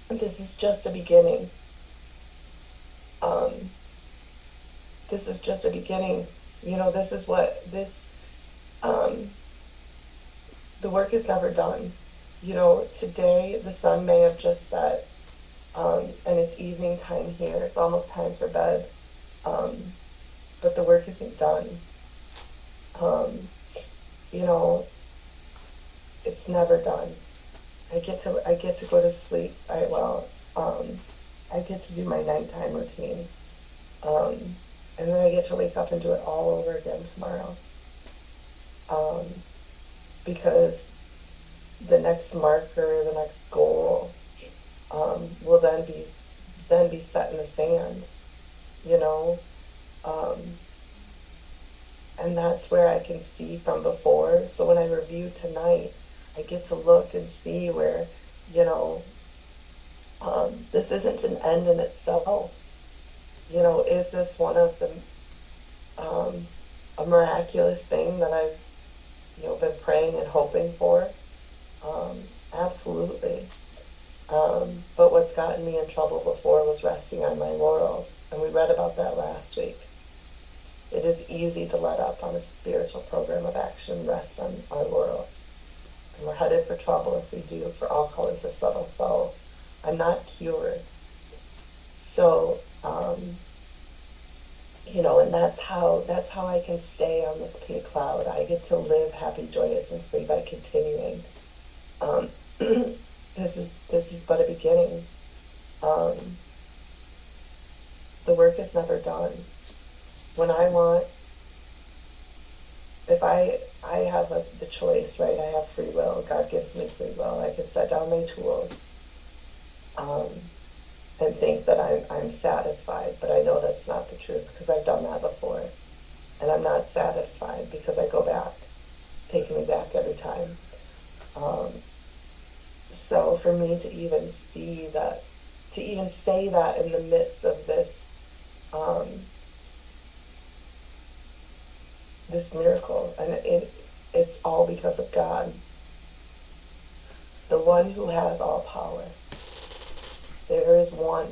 this is just a beginning. This is just a beginning. This is the work is never done. Today the sun may have just set, and it's evening time here. It's almost time for bed. But the work isn't done. It's never done. I get to go to sleep. I get to do my nighttime routine. And then I get to wake up and do it all over again tomorrow. Because the next marker, the next goal, will then be set in the sand, and that's where I can see from before. So when I review tonight, I get to look and see where, this isn't an end in itself. Is this one of the, a miraculous thing that I've, been praying and hoping for? Absolutely. But what's gotten me in trouble before was resting on my laurels, and we read about that last week. It is easy to let up on a spiritual program of action, rest on our laurels. And we're headed for trouble if we do, for all colors a subtle foe. I'm not cured. So, and that's how I can stay on this pink cloud. I get to live happy, joyous, and free by continuing. This is but a beginning. The work is never done. When I want, if I have the choice, right? I have free will. God gives me free will. I can set down my tools and think that I'm satisfied, but I know that's not the truth, because I've done that before. And I'm not satisfied, because I go back, taking me back every time. So for me to even see that, to even say that in the midst of this, this miracle, and it's all because of God, the one who has all power. There is one.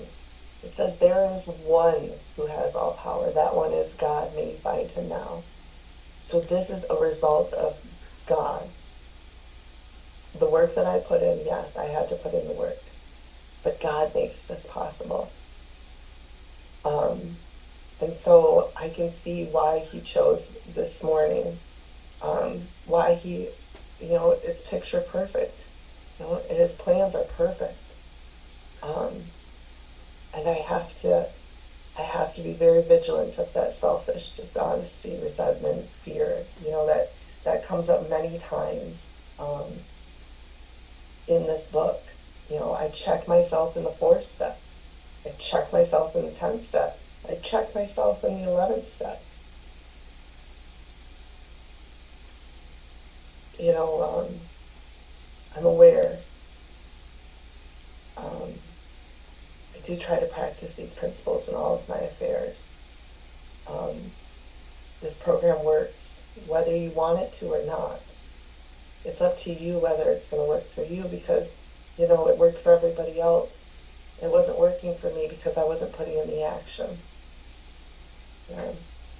It says there is one who has all power. That one is God. May you find him now. So this is a result of God. The work that I put in, yes, I had to put in the work. But God makes this possible. And so I can see why he chose this morning. Why he, it's picture perfect. His plans are perfect. And I have to I have to be very vigilant of that selfish dishonesty, resentment, fear. That comes up many times in this book. I check myself in the 4th step. I check myself in the 10th step. I check myself in the 11th step. I'm aware. I do try to practice these principles in all of my affairs. This program works whether you want it to or not. It's up to you whether it's going to work for you, because, it worked for everybody else. It wasn't working for me because I wasn't putting in the action.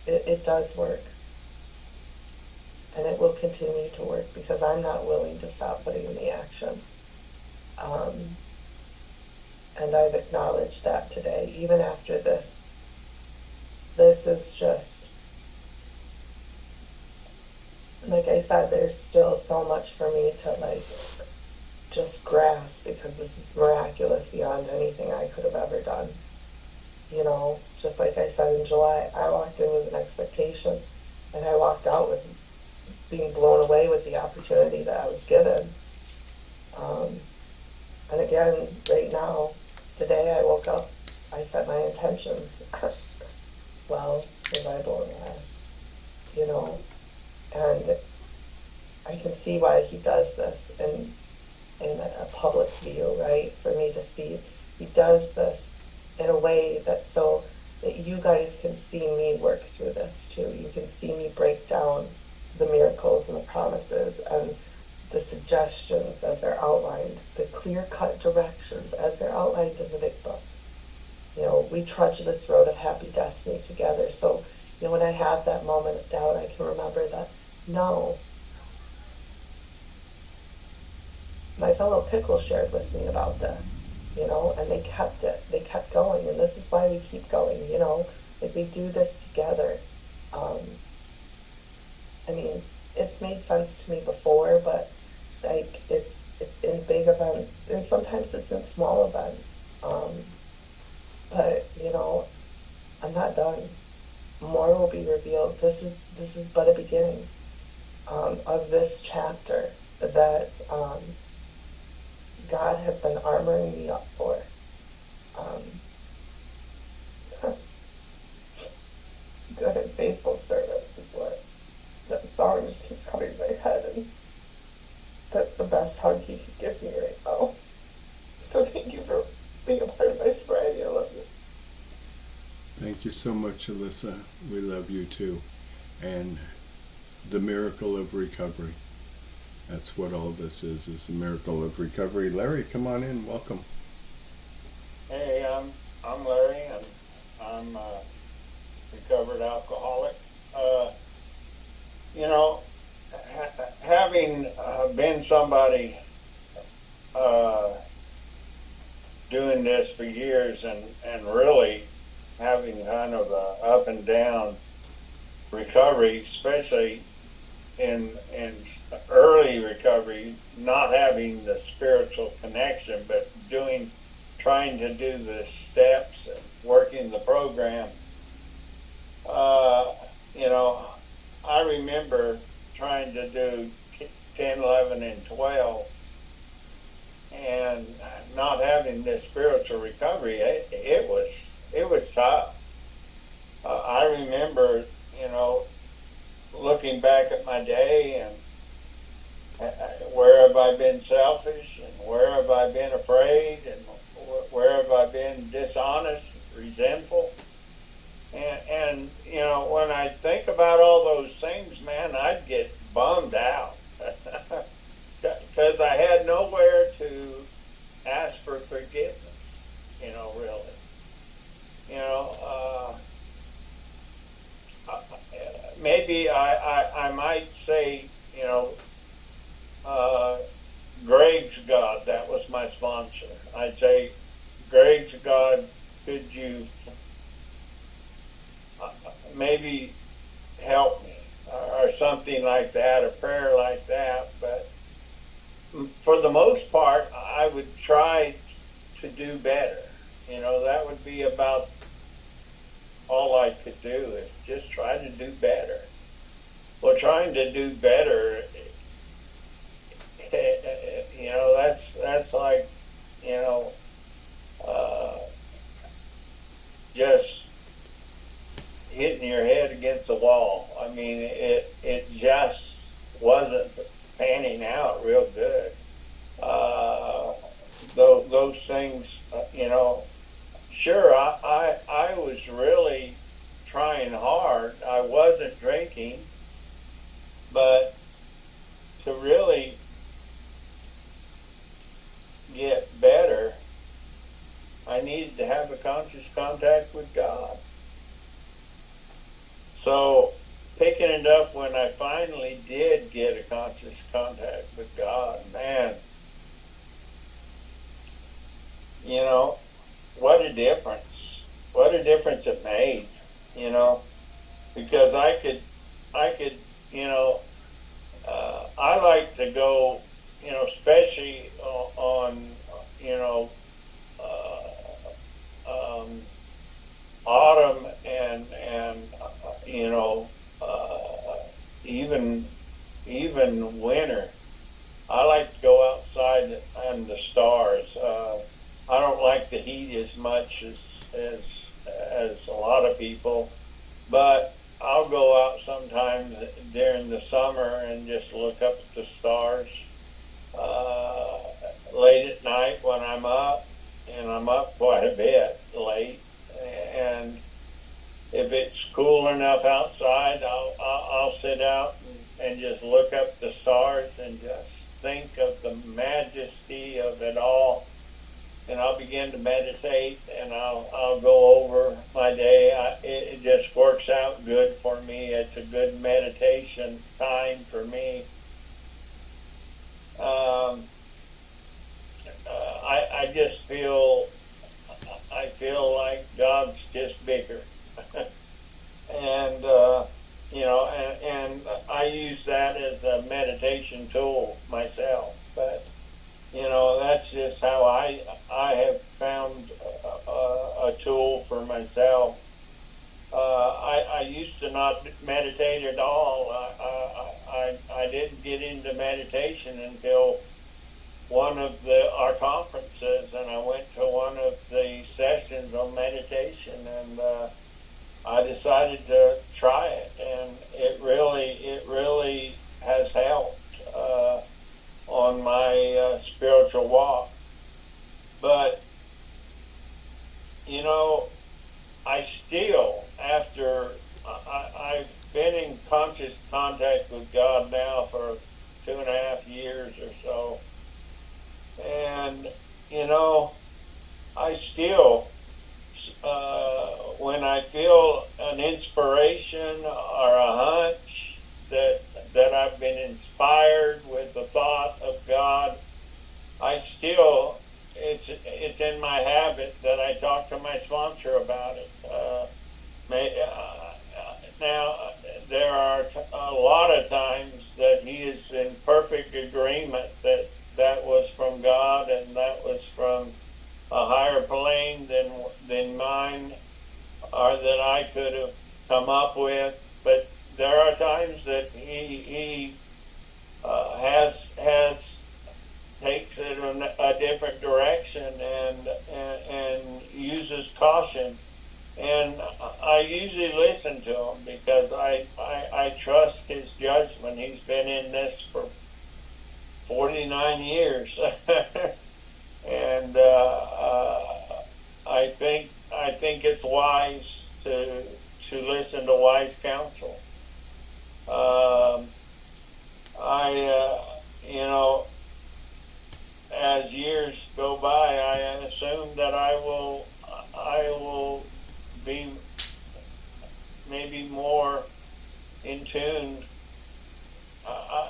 It does work. And it will continue to work because I'm not willing to stop putting in the action. And I've acknowledged that today, even after this. This is just, like I said, there's still so much for me to just grasp, because this is miraculous beyond anything I could have ever done. Just like I said in July, I walked in with an expectation, and I walked out with being blown away with the opportunity that I was given. And again, right now, today I woke up, I set my intentions. Well, was I blown away? And I can see why he does this in a public view, right? For me to see, he does this in a way so that you guys can see me work through this too. You can see me break down the miracles and the promises and the suggestions as they're outlined, the clear-cut directions as they're outlined in the big book. We trudge this road of happy destiny together. So, when I have that moment of doubt, I can remember that, no, my fellow Pickle shared with me about this, and they kept going, and this is why we keep going, we do this together. It's made sense to me before, but it's in big events, and sometimes it's in small events. But I'm not done. More will be revealed. This is but a beginning of this chapter that God has been armoring me up for. Good and faithful servant is what that song just keeps coming in my head, and that's the best hug he could give me right now. So thank you for being a part of my sobriety. I love you. Thank you so much, Alyssa. We love you too. And the miracle of recovery. That's what all this is the miracle of recovery. Larry, come on in. Welcome. Hey, I'm Larry, and I'm a recovered alcoholic. Having been somebody doing this for years, and really having kind of a up and down recovery, especially in early recovery, not having the spiritual connection, but trying to do the steps and working the program. I remember trying to do 10, 11, and 12, and not having this spiritual recovery. It was tough. I remember, looking back at my day and where have I been selfish, and where have I been afraid, and where have I been dishonest, resentful. And when I think about all those things, man, I'd get bummed out because I had nowhere to ask for forgiveness, really. Maybe I might say, Greg's God, that was my sponsor. I'd say, Greg's God, could you maybe help me, or something like that, a prayer like that. But for the most part, I would try to do better. That would be about all I could do is just try to do better. Well, trying to do better, that's like, you know, uh, just hitting your head against the wall. I mean, it just wasn't panning out real good. Those things, sure, I was really trying hard. I wasn't drinking, but to really get better, I needed to have a conscious contact with God. So picking it up when I finally did get a conscious contact with God, man, what a difference. What a difference it made, because I could, I like to go, especially on, uh, um, autumn and even winter. I like to go outside and the stars. I don't like the heat as much as a lot of people, but I'll go out sometimes during the summer and just look up at the stars uh, late at night when I'm up, and I'm up quite a bit late. And if it's cool enough outside, I'll sit out and just look up at the stars and just think of the majesty of it all. And I'll begin to meditate, and I'll go over my day. It just works out good for me. It's a good meditation time for me. I just feel like God's just bigger, and and I use that as a meditation tool myself. But that's just how I have found a tool for myself. I used to not meditate at all. I didn't get into meditation until one of our conferences, and I went to one of the sessions on meditation, and I decided to try it, and it really has helped on my spiritual walk. But I still, after I've been in conscious contact with God now for 2.5 years or so, and I still, when I feel an inspiration or a hunch that I've been inspired with the thought of God, I still, it's in my habit that I talk to my sponsor about it. Now, there are a lot of times that he is in perfect agreement that was from God, and that was from a higher plane than mine, or that I could have come up with. But there are times that he has takes it in a different direction and uses caution. And I usually listen to him because I trust his judgment. He's been in this for 49 years, and I think it's wise to listen to wise counsel. As years go by, I assume that I will be maybe more in tune.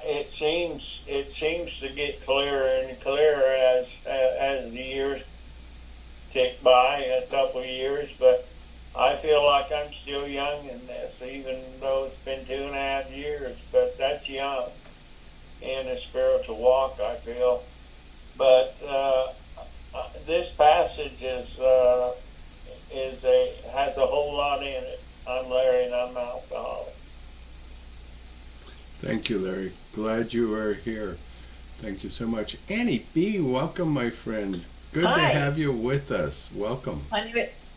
It seems to get clearer and clearer as the years tick by, a couple of years. But I feel like I'm still young in this, even though it's been 2.5 years. But that's young in a spiritual walk, I feel. But this passage is has a whole lot in it. I'm Larry, and I'm an alcoholic. Thank you, Larry. Glad you are here. Thank you so much. Annie B, welcome, my friend. Good to Hi. have you with us. Welcome.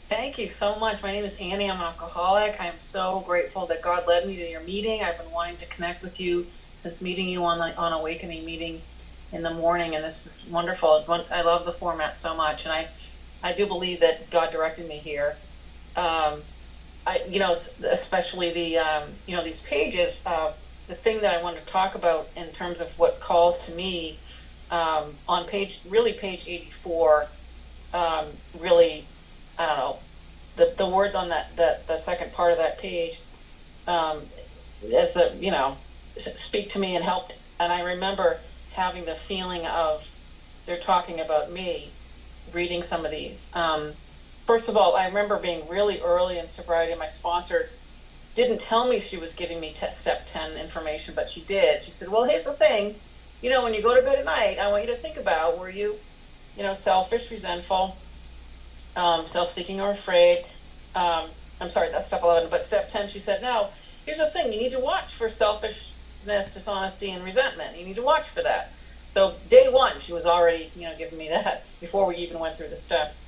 Thank you so much. My name is Annie. I'm an alcoholic. I am so grateful that God led me to your meeting. I've been wanting to connect with you since meeting you on Awakening meeting in the morning, and this is wonderful. I love the format so much, and I do believe that God directed me here. Especially the these pages. The thing that I want to talk about in terms of what calls to me on page 84, really, I don't know, the words on the second part of that page, speak to me and help. And I remember having the feeling of they're talking about me, reading some of these. First of all, I remember being really early in sobriety. My sponsor didn't tell me she was giving me step 10 information, but she did. She said, well, here's the thing. When you go to bed at night, I want you to think about, were you, selfish, resentful, self-seeking, or afraid? I'm sorry, that's step 11. But step 10, she said, no, here's the thing. You need to watch for selfishness, dishonesty, and resentment. You need to watch for that. So day one, she was already, giving me that before we even went through the steps.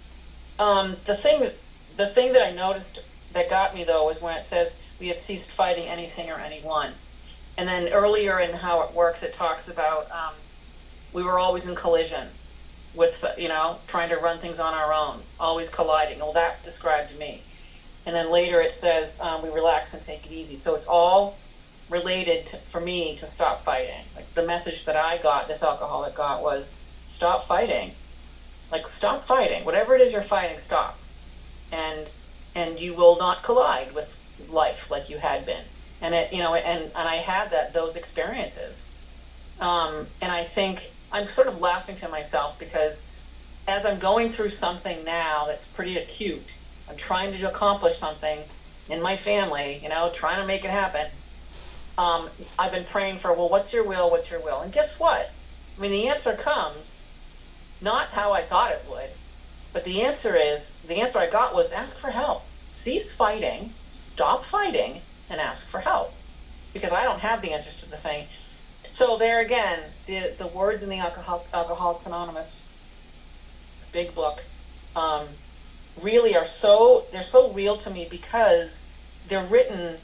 The thing that I noticed that got me, though, is when it says, we have ceased fighting anything or anyone. And then earlier in how it works, it talks about we were always in collision with, trying to run things on our own, always colliding. Well, that described me. And then later it says we relax and take it easy. So it's all related for me to stop fighting. Like the message that I got, this alcoholic got, was stop fighting. Like stop fighting. Whatever it is you're fighting, stop. And you will not collide with life like you had been. And and I had those experiences. And I think I'm sort of laughing to myself because as I'm going through something now that's pretty acute, I'm trying to accomplish something in my family, trying to make it happen. I've been praying for, well, what's your will? What's your will? And guess what? I mean, the answer comes, not how I thought it would, but the answer I got was ask for help. Cease fighting, stop fighting, and ask for help. Because I don't have the answers to the thing. So there again, the words in the Alcoholics Anonymous big book really they're so real to me because they're written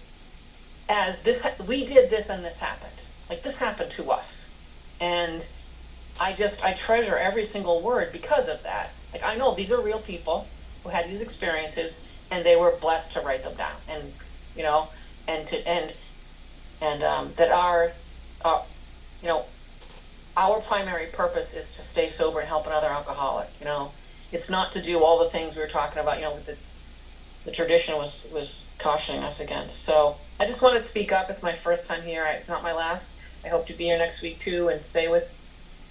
as this, we did this and this happened. Like this happened to us. And I treasure every single word because of that. Like I know these are real people who had these experiences and they were blessed to write them down. And, that our primary purpose is to stay sober and help another alcoholic. It's not to do all the things we were talking about, with the tradition was cautioning us against. So I just wanted to speak up. It's my first time here. It's not my last. I hope to be here next week too and stay with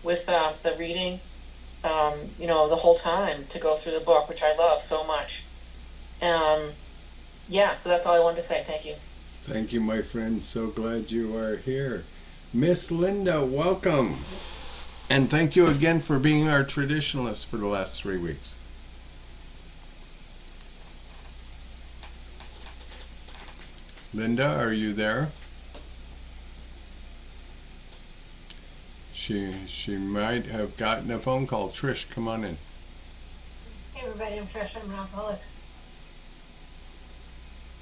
the reading, the whole time to go through the book, which I love so much. So that's all I wanted to say. Thank you. Thank you, my friend. So glad you are here. Miss Linda, welcome. And thank you again for being our traditionalist for the last 3 weeks. Linda, are you there? She might have gotten a phone call. Trish, come on in. Hey everybody, I'm Trish, I'm an alcoholic.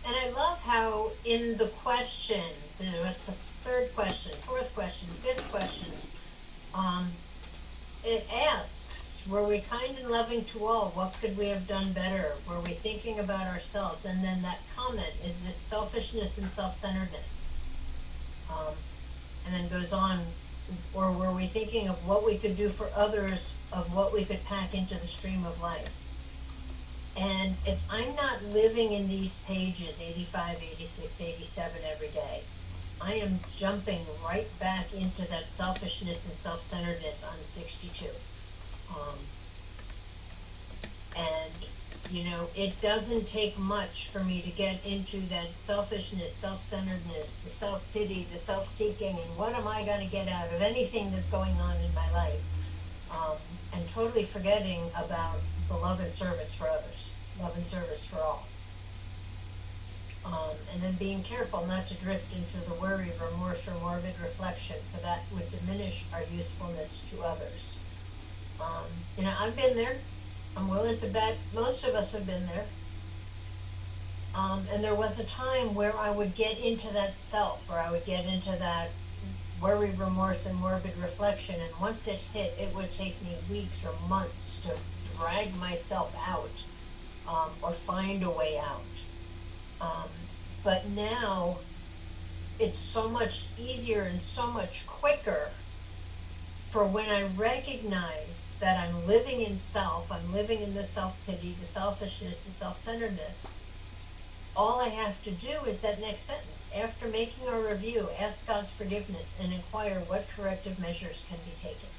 And I love how in the questions, it's the third question, fourth question, fifth question, it asks, were we kind and loving to all? What could we have done better? Were we thinking about ourselves? And then that comment is this selfishness and self-centeredness. And then goes on, or were we thinking of what we could do for others, of what we could pack into the stream of life? And if I'm not living in these pages, 85, 86, 87 every day, I am jumping right back into that selfishness and self-centeredness on 62. It doesn't take much for me to get into that selfishness, self-centeredness, the self-pity, the self-seeking, and what am I going to get out of anything that's going on in my life, and totally forgetting about the love and service for others. love and service for all. And then being careful not to drift into the worry, remorse, or morbid reflection, for that would diminish our usefulness to others. I've been there. I'm willing to bet most of us have been there. And there was a time where I would get into that self, or I would get into that worry, remorse, and morbid reflection, and once it hit, it would take me weeks or months to drag myself out, or find a way out. But now, it's so much easier and so much quicker for when I recognize that I'm living in self, I'm living in the self-pity, the selfishness, the self-centeredness. All I have to do is that next sentence. After making a review, ask God's forgiveness and inquire what corrective measures can be taken.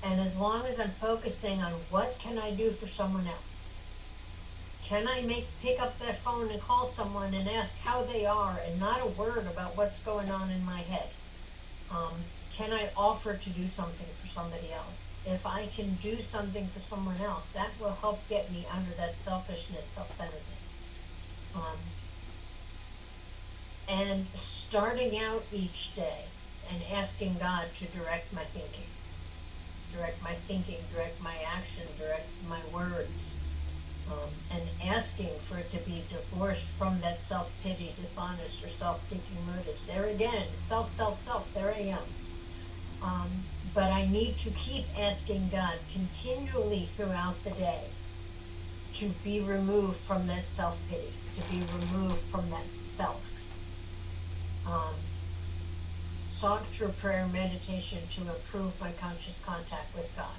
And as long as I'm focusing on what can I do for someone else, can I pick up that phone and call someone and ask how they are and not a word about what's going on in my head? Can I offer to do something for somebody else? If I can do something for someone else, that will help get me under that selfishness, self-centeredness. And starting out each day and asking God to direct my thinking, direct my action, direct my words. And asking for it to be divorced from that self-pity, dishonest, or self-seeking motives. There again, self, there I am. But I need to keep asking God continually throughout the day to be removed from that self-pity, to be removed from that self. Sought through prayer and meditation to improve my conscious contact with God,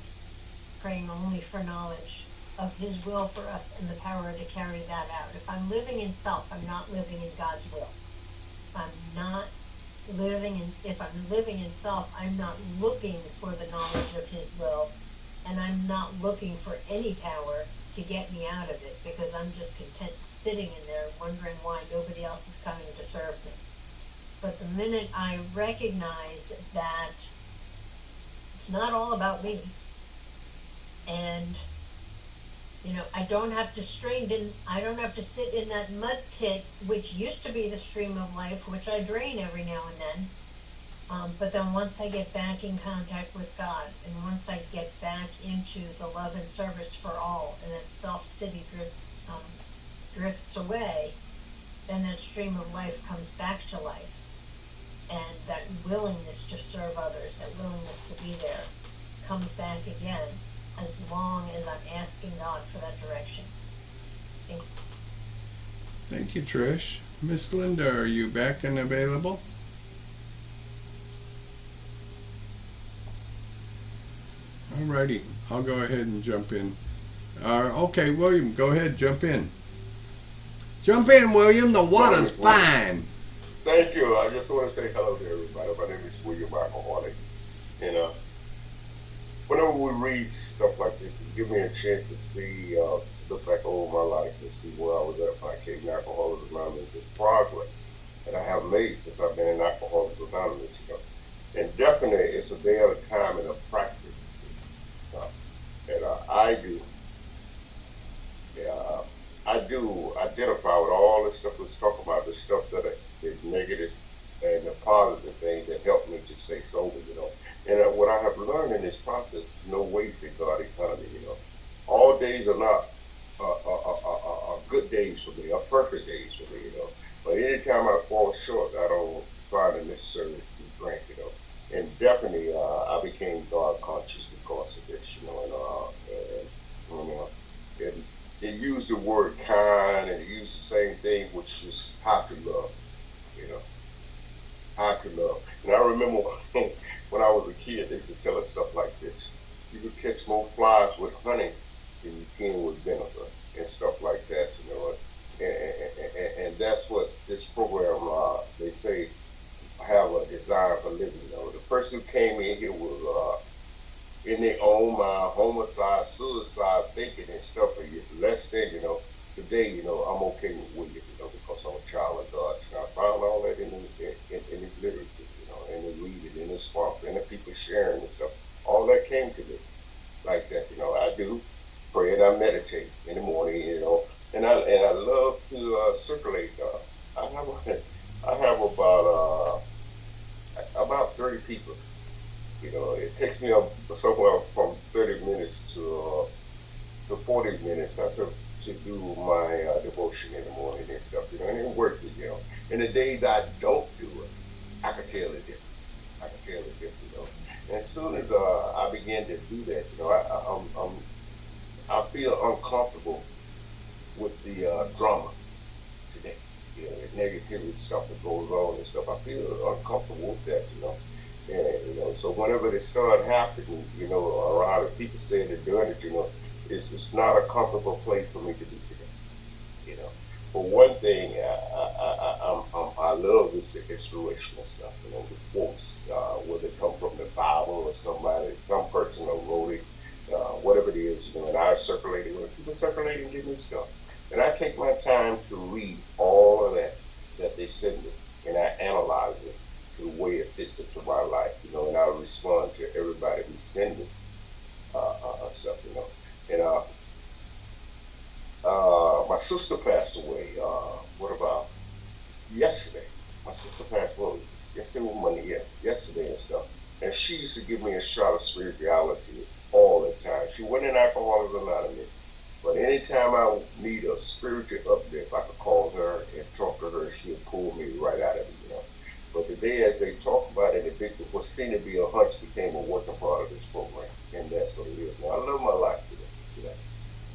praying only for knowledge of His will for us and the power to carry that out. If I'm living in self, I'm not living in God's will. If I'm living in self, I'm not looking for the knowledge of His will, and I'm not looking for any power to get me out of it, because I'm just content sitting in there wondering why nobody else is coming to serve me. But the minute I recognize that it's not all about me, and I don't have to sit in that mud pit, which used to be the stream of life, which I drain every now and then. But then once I get back in contact with God, and once I get back into the love and service for all, and that self-city drifts away, then that stream of life comes back to life. And that willingness to serve others, that willingness to be there, comes back again, as long as I'm asking God for that direction. Thanks. Thank you, Trish. Miss Linda, are you back and available? Alrighty, I'll go ahead and jump in. Okay, William, go ahead, jump in. Jump in, William. The water's fine. Thank you. I just want to say hello to everybody. My name is William Alcoholic. Whenever we read stuff like this, it gives me a chance to see, look back over my life and see where I was at when I came to Alcoholics Anonymous, the progress that I have made since I've been in Alcoholics Anonymous. And definitely, it's a day at a time and a practice. I do identify with all this stuff let's talk about, the stuff that is negative and the positive things that help me to stay sober, And what I have learned in this process, no wait for God economy, All days are not good days for me, or perfect days for me, But anytime I fall short, I don't find it necessary to drink, And definitely, I became God conscious because of this, and it used the word kind, and it used the same thing, which is how to love, how to love. And I remember when I was a kid, they used to tell us stuff like this: you could catch more flies with honey than you can with vinegar, and stuff like that, And that's what this program, they say, have a desire for living. The person who came in here was in their own mind, homicide, suicide thinking and stuff, and less than, today, I'm okay with it, because I'm a child of God. I found all that in his literature, and the reading, and the sponsor, and the people sharing and stuff. All that came to me like that, I do. pray and I meditate in the morning, and I love to circulate. I have about 30 people. It takes me up somewhere from 30 minutes to 40 minutes. I said to do my devotion in the morning and stuff, and it works, And the days I don't do it, I can tell the difference. And as soon as I begin to do that, I feel uncomfortable with the drama today. The negativity stuff that goes on and stuff. I feel uncomfortable with that, And so whenever they start happening, around it, people say they're doing it, it's not a comfortable place for me to be today. For one thing, I love this inspirational stuff, the quotes, whether it come from the Bible or some person who wrote it, whatever it is, and I circulate it. When people circulate and give me stuff, and I take my time to read all of that they send me, and I analyze it the way it fits into my life, and I respond to everybody who sends me stuff, And my sister passed away. What about yesterday? My sister passed away. Yesterday was Monday, yeah. Yesterday and stuff. And she used to give me a shot of spirituality all the time. She wasn't an Alcoholics Anonymous, but anytime I need a spiritual update, I could call her and talk to her. She'll pull me right out of it, But today, as they talk about it, what seemed to be a hunch became a working part of this program, and that's what it is. Now, I love my life today.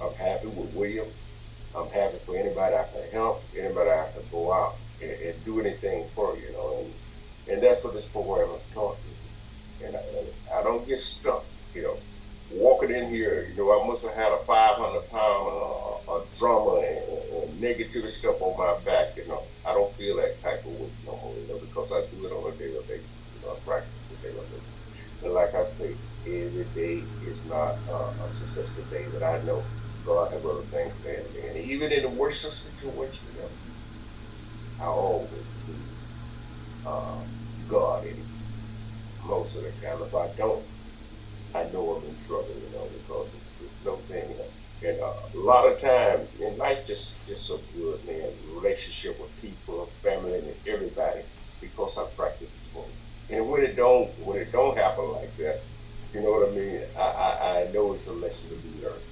I'm happy with William. I'm happy for anybody I can help, anybody I can go out and do anything for, and that's what this program is taught me. And I don't get stuck, walking in here, I must have had a 500-pound drama and negative stuff on my back, I don't feel that type of weight no more, because I do it on a daily basis, I practice on a daily basis. And like I say, every day is not a successful day that I know. God have other things planned for me. And even in the worst of situations, I always see God in it most of the time. If I don't, I know I'm in trouble, because it's no thing. And a lot of times in life, just so good, man. Relationship with people, family, and everybody, because I practice this moment. And when it don't happen like that, you know what I mean? I know it's a lesson to be learned,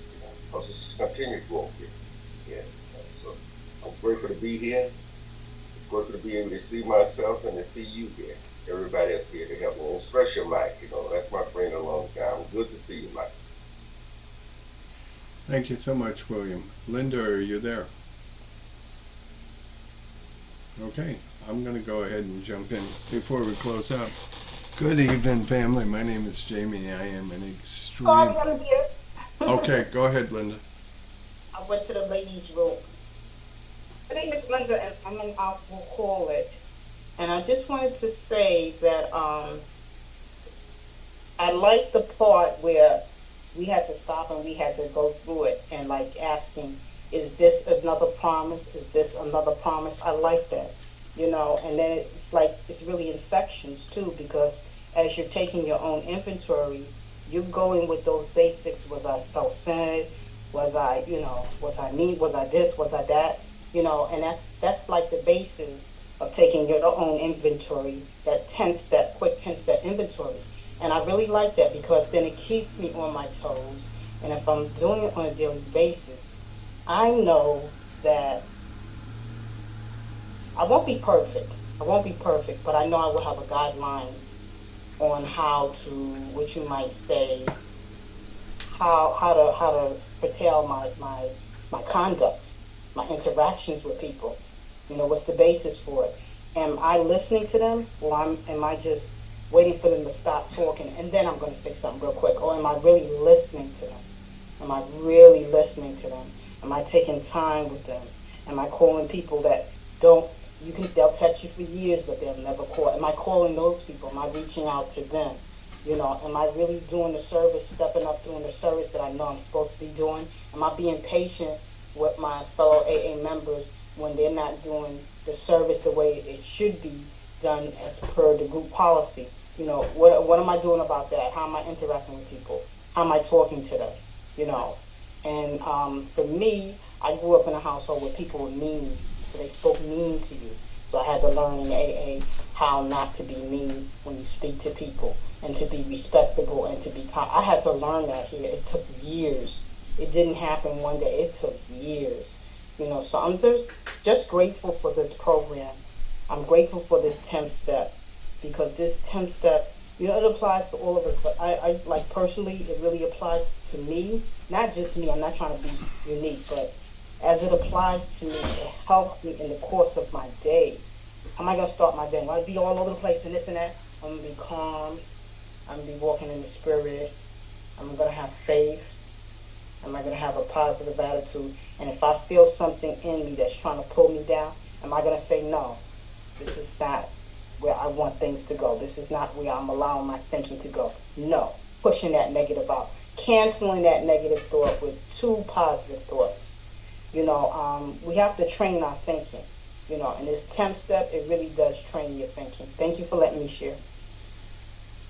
because it's continued growth here. Yeah. So I'm grateful to be here. I'm grateful to be able to see myself and to see you here. Everybody else here to help me, and especially Mike. That's my friend a long time. Good to see you, Mike. Thank you so much, William. Linda, are you there? Okay, I'm going to go ahead and jump in before we close up. Good evening, family. My name is Jamie. I am an extreme... Sorry, I'm here. Okay, go ahead, Linda. I went to the ladies' room. My name is Linda, and I'm an alcoholic. And I just wanted to say that I like the part where we had to stop and we had to go through it and asking, is this another promise? Is this another promise? I like that, and then it's really in sections too, because as you're taking your own inventory, you're going with those basics. Was I self-centered? Was I me? Was I this? Was I that? And that's like the basis of taking your own inventory, that quick tense, that inventory. And I really like that, because then it keeps me on my toes. And if I'm doing it on a daily basis, I know that I won't be perfect. But I know I will have a guideline on how to, what you might say, how to curtail my conduct, my interactions with people. What's the basis for it? Am I listening to them, or am I just waiting for them to stop talking and then I'm going to say something real quick? Or am I really listening to them? Am I really listening to them? Am I taking time with them? Am I calling people that they'll text you for years, but they'll never call? Am I calling those people? Am I reaching out to them? Am I really doing the service, stepping up doing the service that I know I'm supposed to be doing? Am I being patient with my fellow AA members when they're not doing the service the way it should be done as per the group policy? What am I doing about that? How am I interacting with people? How am I talking to them? And for me, I grew up in a household where people were mean, so they spoke mean to you. So I had to learn in AA how not to be mean when you speak to people, and to be respectable and to be kind. I had to learn that here. It took years. It didn't happen one day. It took years. So I'm just grateful for this program. I'm grateful for this 10th step, because this 10th step, it applies to all of us, but I like personally, it really applies to me, not just me. I'm not trying to be unique, but as it applies to me, it helps me in the course of my day. How am I going to start my day? Am I going to be all over the place and this and that? I'm going to be calm. I'm going to be walking in the spirit. I'm going to have faith. Am I going to have a positive attitude? And if I feel something in me that's trying to pull me down, am I going to say, no, this is not where I want things to go. This is not where I'm allowing my thinking to go. No, pushing that negative out. Canceling that negative thought with 2 positive thoughts. We have to train our thinking. And this 10th step, it really does train your thinking. Thank you for letting me share.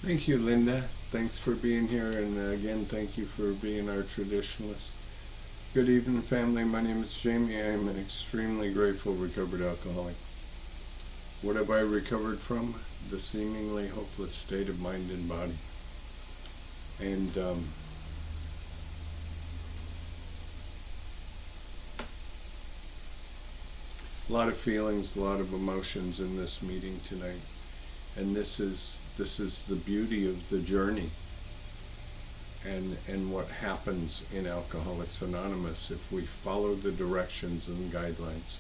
Thank you, Linda. Thanks for being here, and again, thank you for being our traditionalist. Good evening, family. My name is Jamie. I am an extremely grateful recovered alcoholic. What have I recovered from? The seemingly hopeless state of mind and body. And a lot of feelings, a lot of emotions in this meeting tonight. And this is the beauty of the journey, and what happens in Alcoholics Anonymous if we follow the directions and guidelines.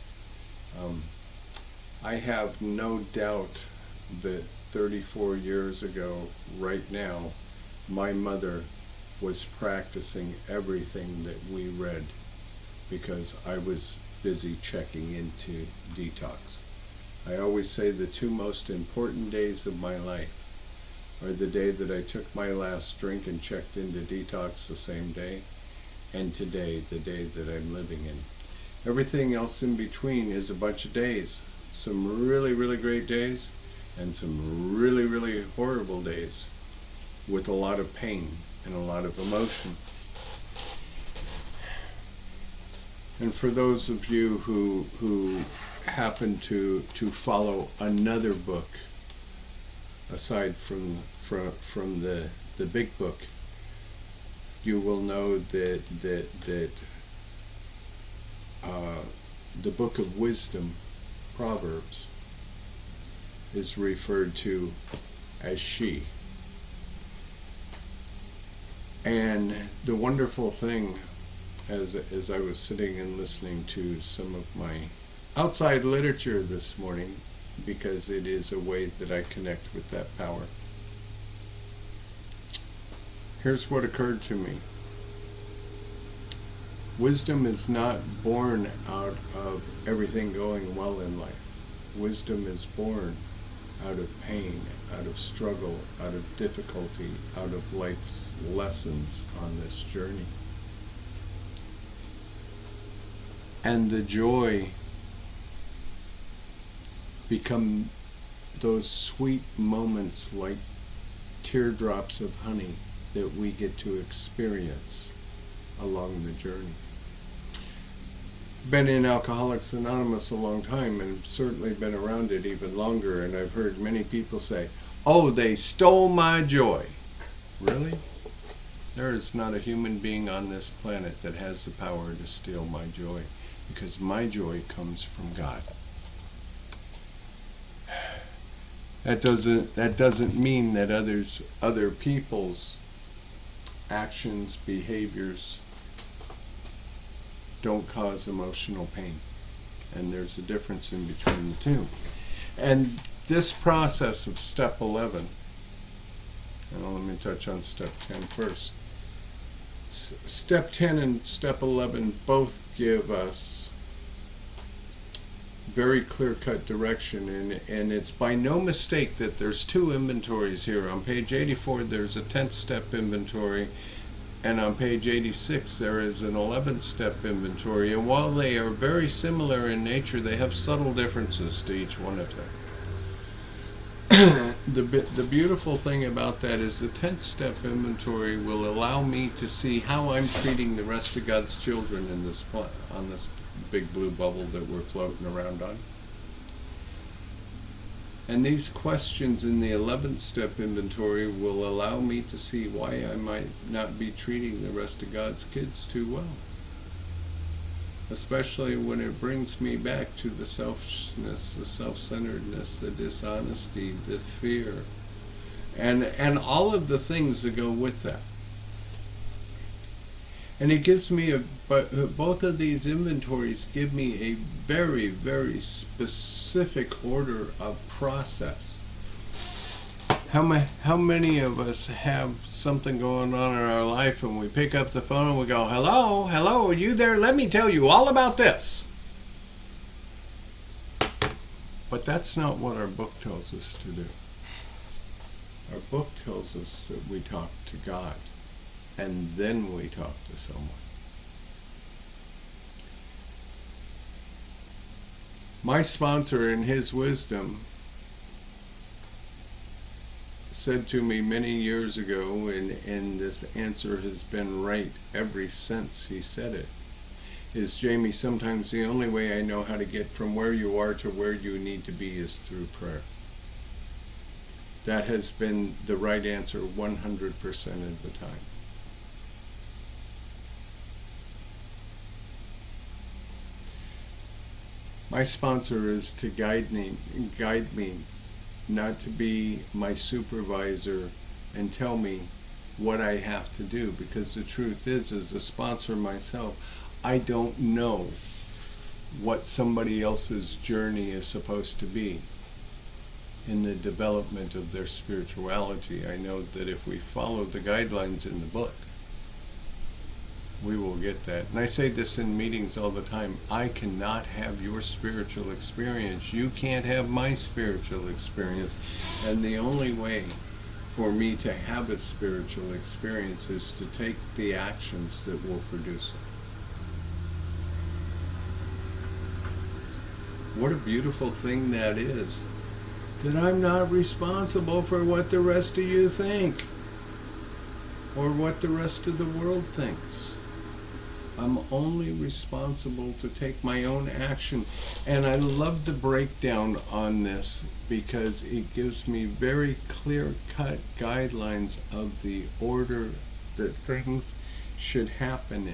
I have no doubt that 34 years ago, right now, my mother was practicing everything that we read, because I was busy checking into detox. I always say the 2 most important days of my life are the day that I took my last drink and checked into detox the same day, and today, the day that I'm living in. Everything else in between is a bunch of days. Some really, really great days, and some really, really horrible days with a lot of pain and a lot of emotion. And for those of you who happen to follow another book aside from the big book, you will know that the book of wisdom, Proverbs, is referred to as she. And the wonderful thing, as I was sitting and listening to some of my outside literature this morning, because it is a way that I connect with that power. Here's what occurred to me. Wisdom is not born out of everything going well in life. Wisdom is born out of pain, out of struggle, out of difficulty, out of life's lessons on this journey. And the joy become those sweet moments like teardrops of honey that we get to experience along the journey. Been in Alcoholics Anonymous a long time, and certainly been around it even longer, and I've heard many people say, "Oh, they stole my joy." Really? There is not a human being on this planet that has the power to steal my joy, because my joy comes from God. That doesn't mean that other people's actions, behaviors don't cause emotional pain. And there's a difference in between the two. And this process of step 11, and let me touch on step 10 first. Step 10 and step 11 both give us very clear-cut direction, and it's by no mistake that there's 2 inventories here. On page 84 there's a 10th step inventory, and on page 86 there is an 11th step inventory, and while they are very similar in nature, they have subtle differences to each one of them. the beautiful thing about that is the 10th step inventory will allow me to see how I'm treating the rest of God's children in this on this big blue bubble that we're floating around on. And these questions in the 11th step inventory will allow me to see why I might not be treating the rest of God's kids too well. Especially when it brings me back to the selfishness, the self-centeredness, the dishonesty, the fear, and all of the things that go with that. And it gives me both of these inventories give me a very, very specific order of process. How many of us have something going on in our life and we pick up the phone and we go, hello, are you there? Let me tell you all about this. But that's not what our book tells us to do. Our book tells us that we talk to God and then we talk to someone. My sponsor, in his wisdom, said to me many years ago, and this answer has been right ever since he said it, is, Jamie, sometimes the only way I know how to get from where you are to where you need to be is through prayer. That has been the right answer 100% of the time. My sponsor is to guide me, not to be my supervisor and tell me what I have to do, because the truth is, as a sponsor myself, I don't know what somebody else's journey is supposed to be in the development of their spirituality. I know that if we follow the guidelines in the book, we will get that. And I say this in meetings all the time. I cannot have your spiritual experience. You can't have my spiritual experience. And the only way for me to have a spiritual experience is to take the actions that will produce it. What a beautiful thing that is. That I'm not responsible for what the rest of you think or what the rest of the world thinks. I'm only responsible to take my own action. And I love the breakdown on this because it gives me very clear-cut guidelines of the order that things should happen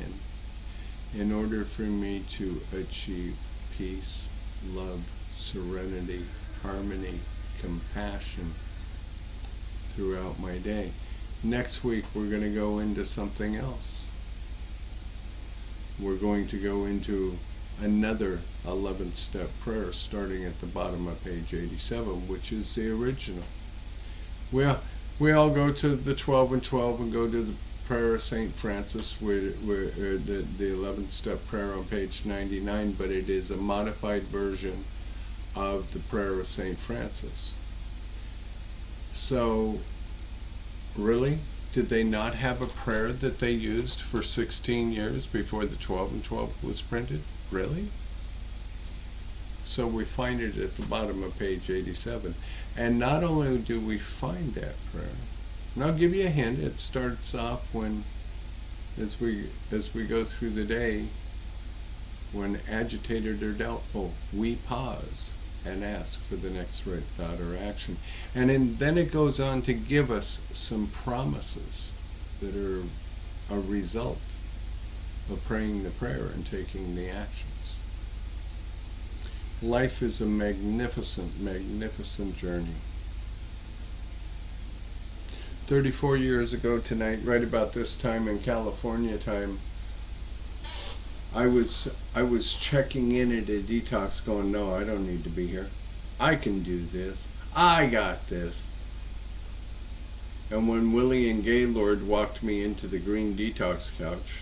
in order for me to achieve peace, love, serenity, harmony, compassion throughout my day. Next week we're going to go into something else. We're going to go into another 11th step prayer starting at the bottom of page 87, which is the original. We all go to the 12 and 12 and go to the prayer of St. Francis, where the 11th step prayer on page 99, but it is a modified version of the prayer of St. Francis. So, really? Did they not have a prayer that they used for 16 years before the 12 and 12 was printed? Really? So we find it at the bottom of page 87. And not only do we find that prayer, and I'll give you a hint, it starts off when, as we go through the day, when agitated or doubtful, we pause and ask for the next right thought or action. And then it goes on to give us some promises that are a result of praying the prayer and taking the actions. Life is a magnificent, magnificent journey. 34 years ago tonight, right about this time in California time, I was checking in at a detox going, no, I don't need to be here. I can do this. I got this. And when Willie and Gaylord walked me into the green detox couch,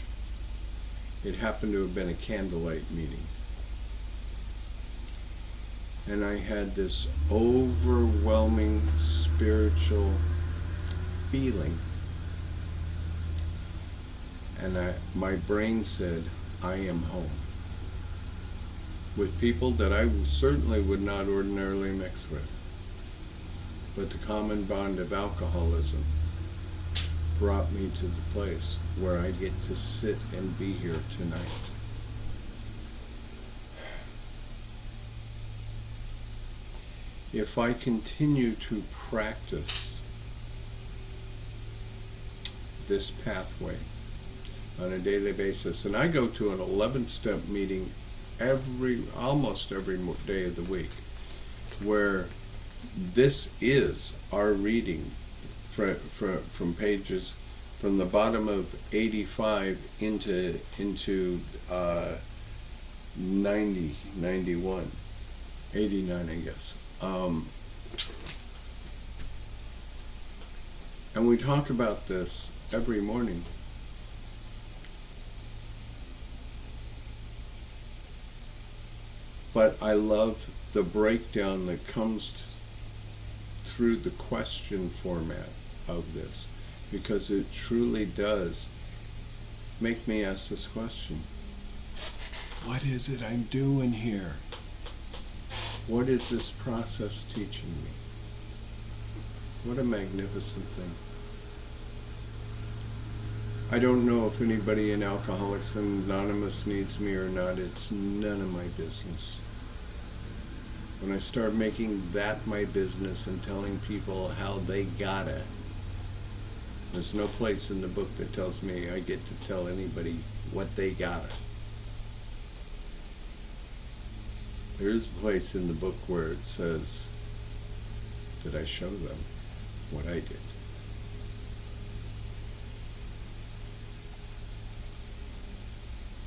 it happened to have been a candlelight meeting. And I had this overwhelming spiritual feeling. And my brain said, I am home, with people that I certainly would not ordinarily mix with. but the common bond of alcoholism brought me to the place where I get to sit and be here tonight. If I continue to practice this pathway on a daily basis, and I go to an 11-step meeting almost every day of the week, where this is our reading from pages from the bottom of 85 into 90, 91, 89, I guess. And we talk about this every morning. But I love the breakdown that comes through the question format of this, because it truly does make me ask this question. What is it I'm doing here? What is this process teaching me? What a magnificent thing. I don't know if anybody in Alcoholics Anonymous needs me or not. It's none of my business. When I start making that my business and telling people how they got it, there's no place in the book that tells me I get to tell anybody what they got it. There is a place in the book where it says that I show them what I did.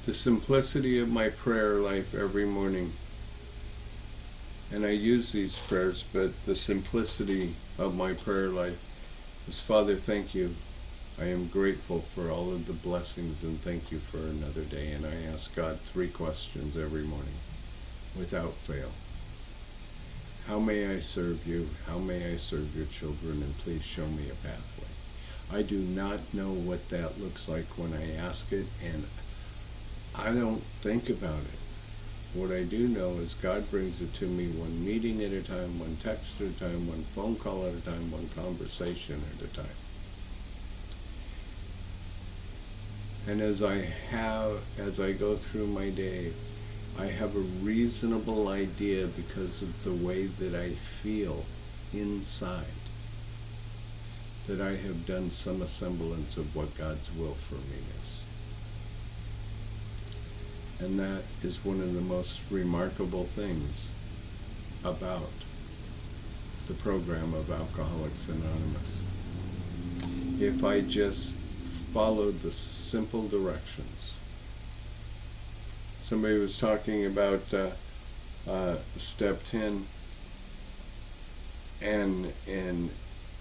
The simplicity of my prayer life every morning, and I use these prayers, but the simplicity of my prayer life is, Father, thank you. I am grateful for all of the blessings, and thank you for another day. And I ask God 3 questions every morning without fail. How may I serve you? How may I serve your children? And please show me a pathway. I do not know what that looks like when I ask it, and I don't think about it. What I do know is God brings it to me one meeting at a time, one text at a time, one phone call at a time, one conversation at a time. And as I go through my day, I have a reasonable idea, because of the way that I feel inside, that I have done some semblance of what God's will for me is. And that is one of the most remarkable things about the program of Alcoholics Anonymous. If I just followed the simple directions. Somebody was talking about step 10, and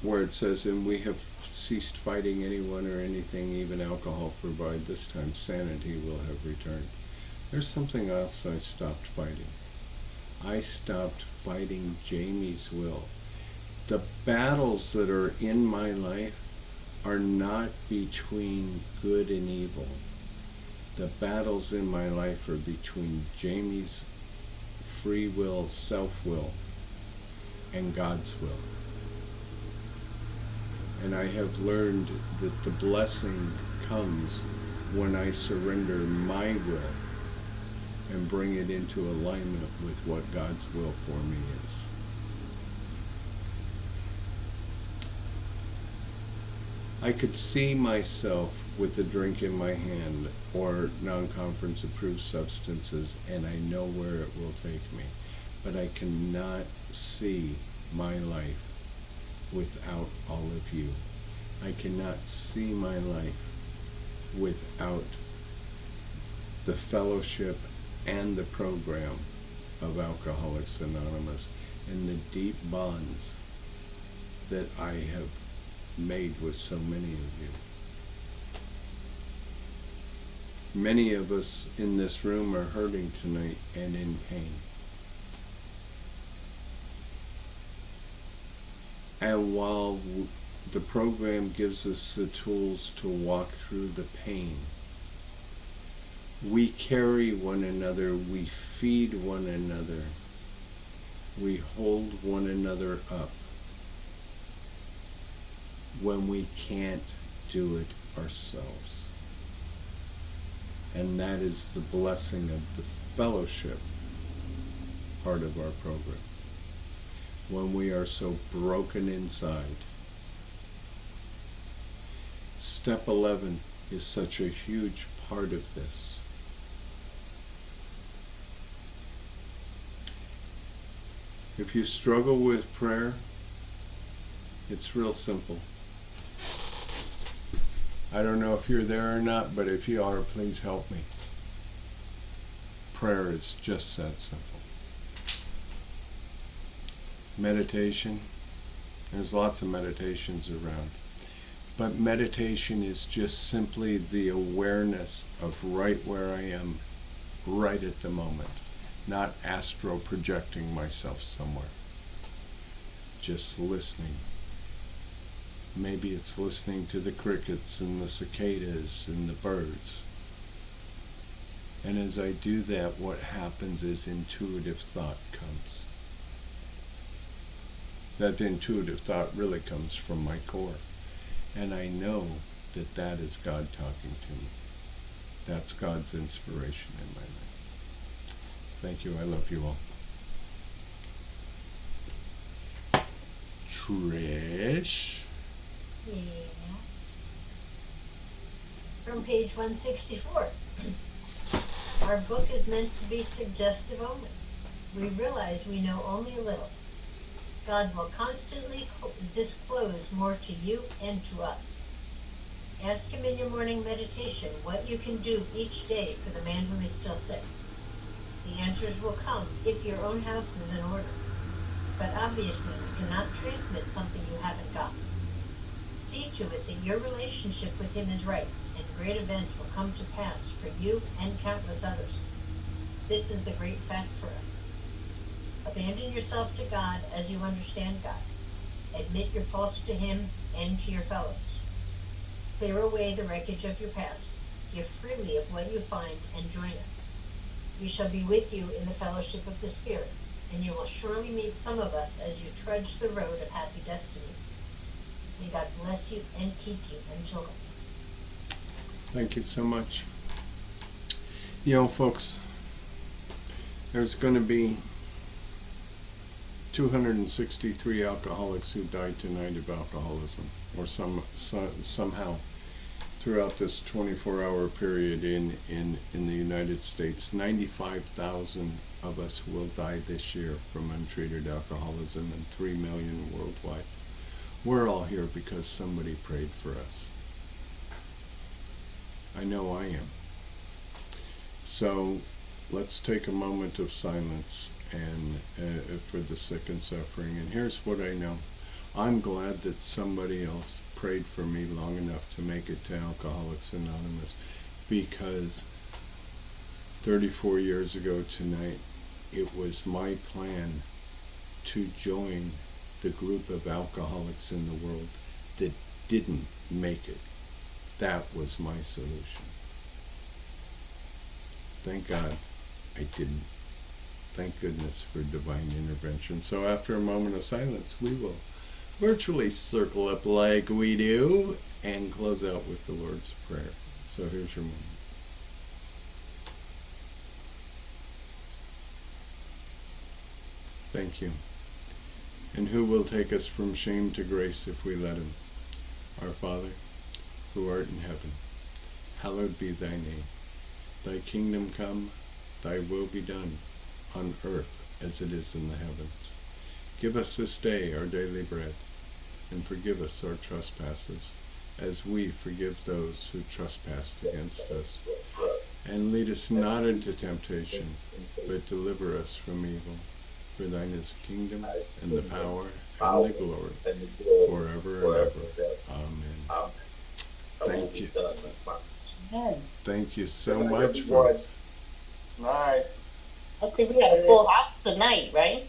where it says, and we have ceased fighting anyone or anything, even alcohol, for by this time sanity will have returned. There's something else I stopped fighting. I stopped fighting Jamie's will. The battles that are in my life are not between good and evil. The battles in my life are between Jamie's free will, self-will, and God's will. And I have learned that the blessing comes when I surrender my will and bring it into alignment with what God's will for me is. I could see myself with a drink in my hand or non-conference approved substances, and I know where it will take me. But I cannot see my life without all of you. I cannot see my life without the fellowship and the program of Alcoholics Anonymous and the deep bonds that I have made with so many of you. Many of us in this room are hurting tonight and in pain. And while the program gives us the tools to walk through the pain, we carry one another, we feed one another, we hold one another up when we can't do it ourselves. And that is the blessing of the fellowship part of our program. When we are so broken inside. Step 11 is such a huge part of this. If you struggle with prayer, it's real simple. I don't know if you're there or not, but if you are, please help me. Prayer is just that simple. Meditation, there's lots of meditations around, but meditation is just simply the awareness of right where I am, right at the moment, not astral projecting myself somewhere, just listening. Maybe it's listening to the crickets and the cicadas and the birds. And as I do that, what happens is intuitive thought comes. That intuitive thought really comes from my core. And I know that that is God talking to me. That's God's inspiration in my life. Thank you. I love you all. Trish? Yes. From page 164. Our book is meant to be suggestive only. We realize we know only a little. God will constantly disclose more to you and to us. Ask Him in your morning meditation what you can do each day for the man who is still sick. The answers will come if your own house is in order. But obviously you cannot transmit something you haven't got. See to it that your relationship with Him is right, and great events will come to pass for you and countless others. This is the great fact for us. Abandon yourself to God as you understand God. Admit your faults to Him and to your fellows. Clear away the wreckage of your past. Give freely of what you find and join us. We shall be with you in the fellowship of the Spirit, and you will surely meet some of us as you trudge the road of happy destiny. May God bless you and keep you until then. Thank you so much. You know, folks, there's going to be 263 alcoholics who died tonight of alcoholism, or somehow throughout this 24-hour period in the United States. 95,000 of us will die this year from untreated alcoholism, and 3 million worldwide. We're all here because somebody prayed for us. I know I am. So let's take a moment of silence and for the sick and suffering. And here's what I know. I'm glad that somebody else prayed for me long enough to make it to Alcoholics Anonymous, because 34 years ago tonight, it was my plan to join the group of alcoholics in the world that didn't make it. That was my solution. Thank God I didn't. Thank goodness for divine intervention. So after a moment of silence, we will virtually circle up like we do and close out with the Lord's Prayer. So here's your moment. Thank you. And who will take us from shame to grace if we let Him? Our Father, who art in heaven, hallowed be thy name. Thy kingdom come, thy will be done, on earth as it is in the heavens. Give us this day our daily bread, and forgive us our trespasses, as we forgive those who trespass against us. And lead us not into temptation, but deliver us from evil. For thine is the kingdom, and the power, and the glory, forever and ever. Amen. Thank you. Thank you so much, folks. Right. Let's see, we got a full house tonight, right?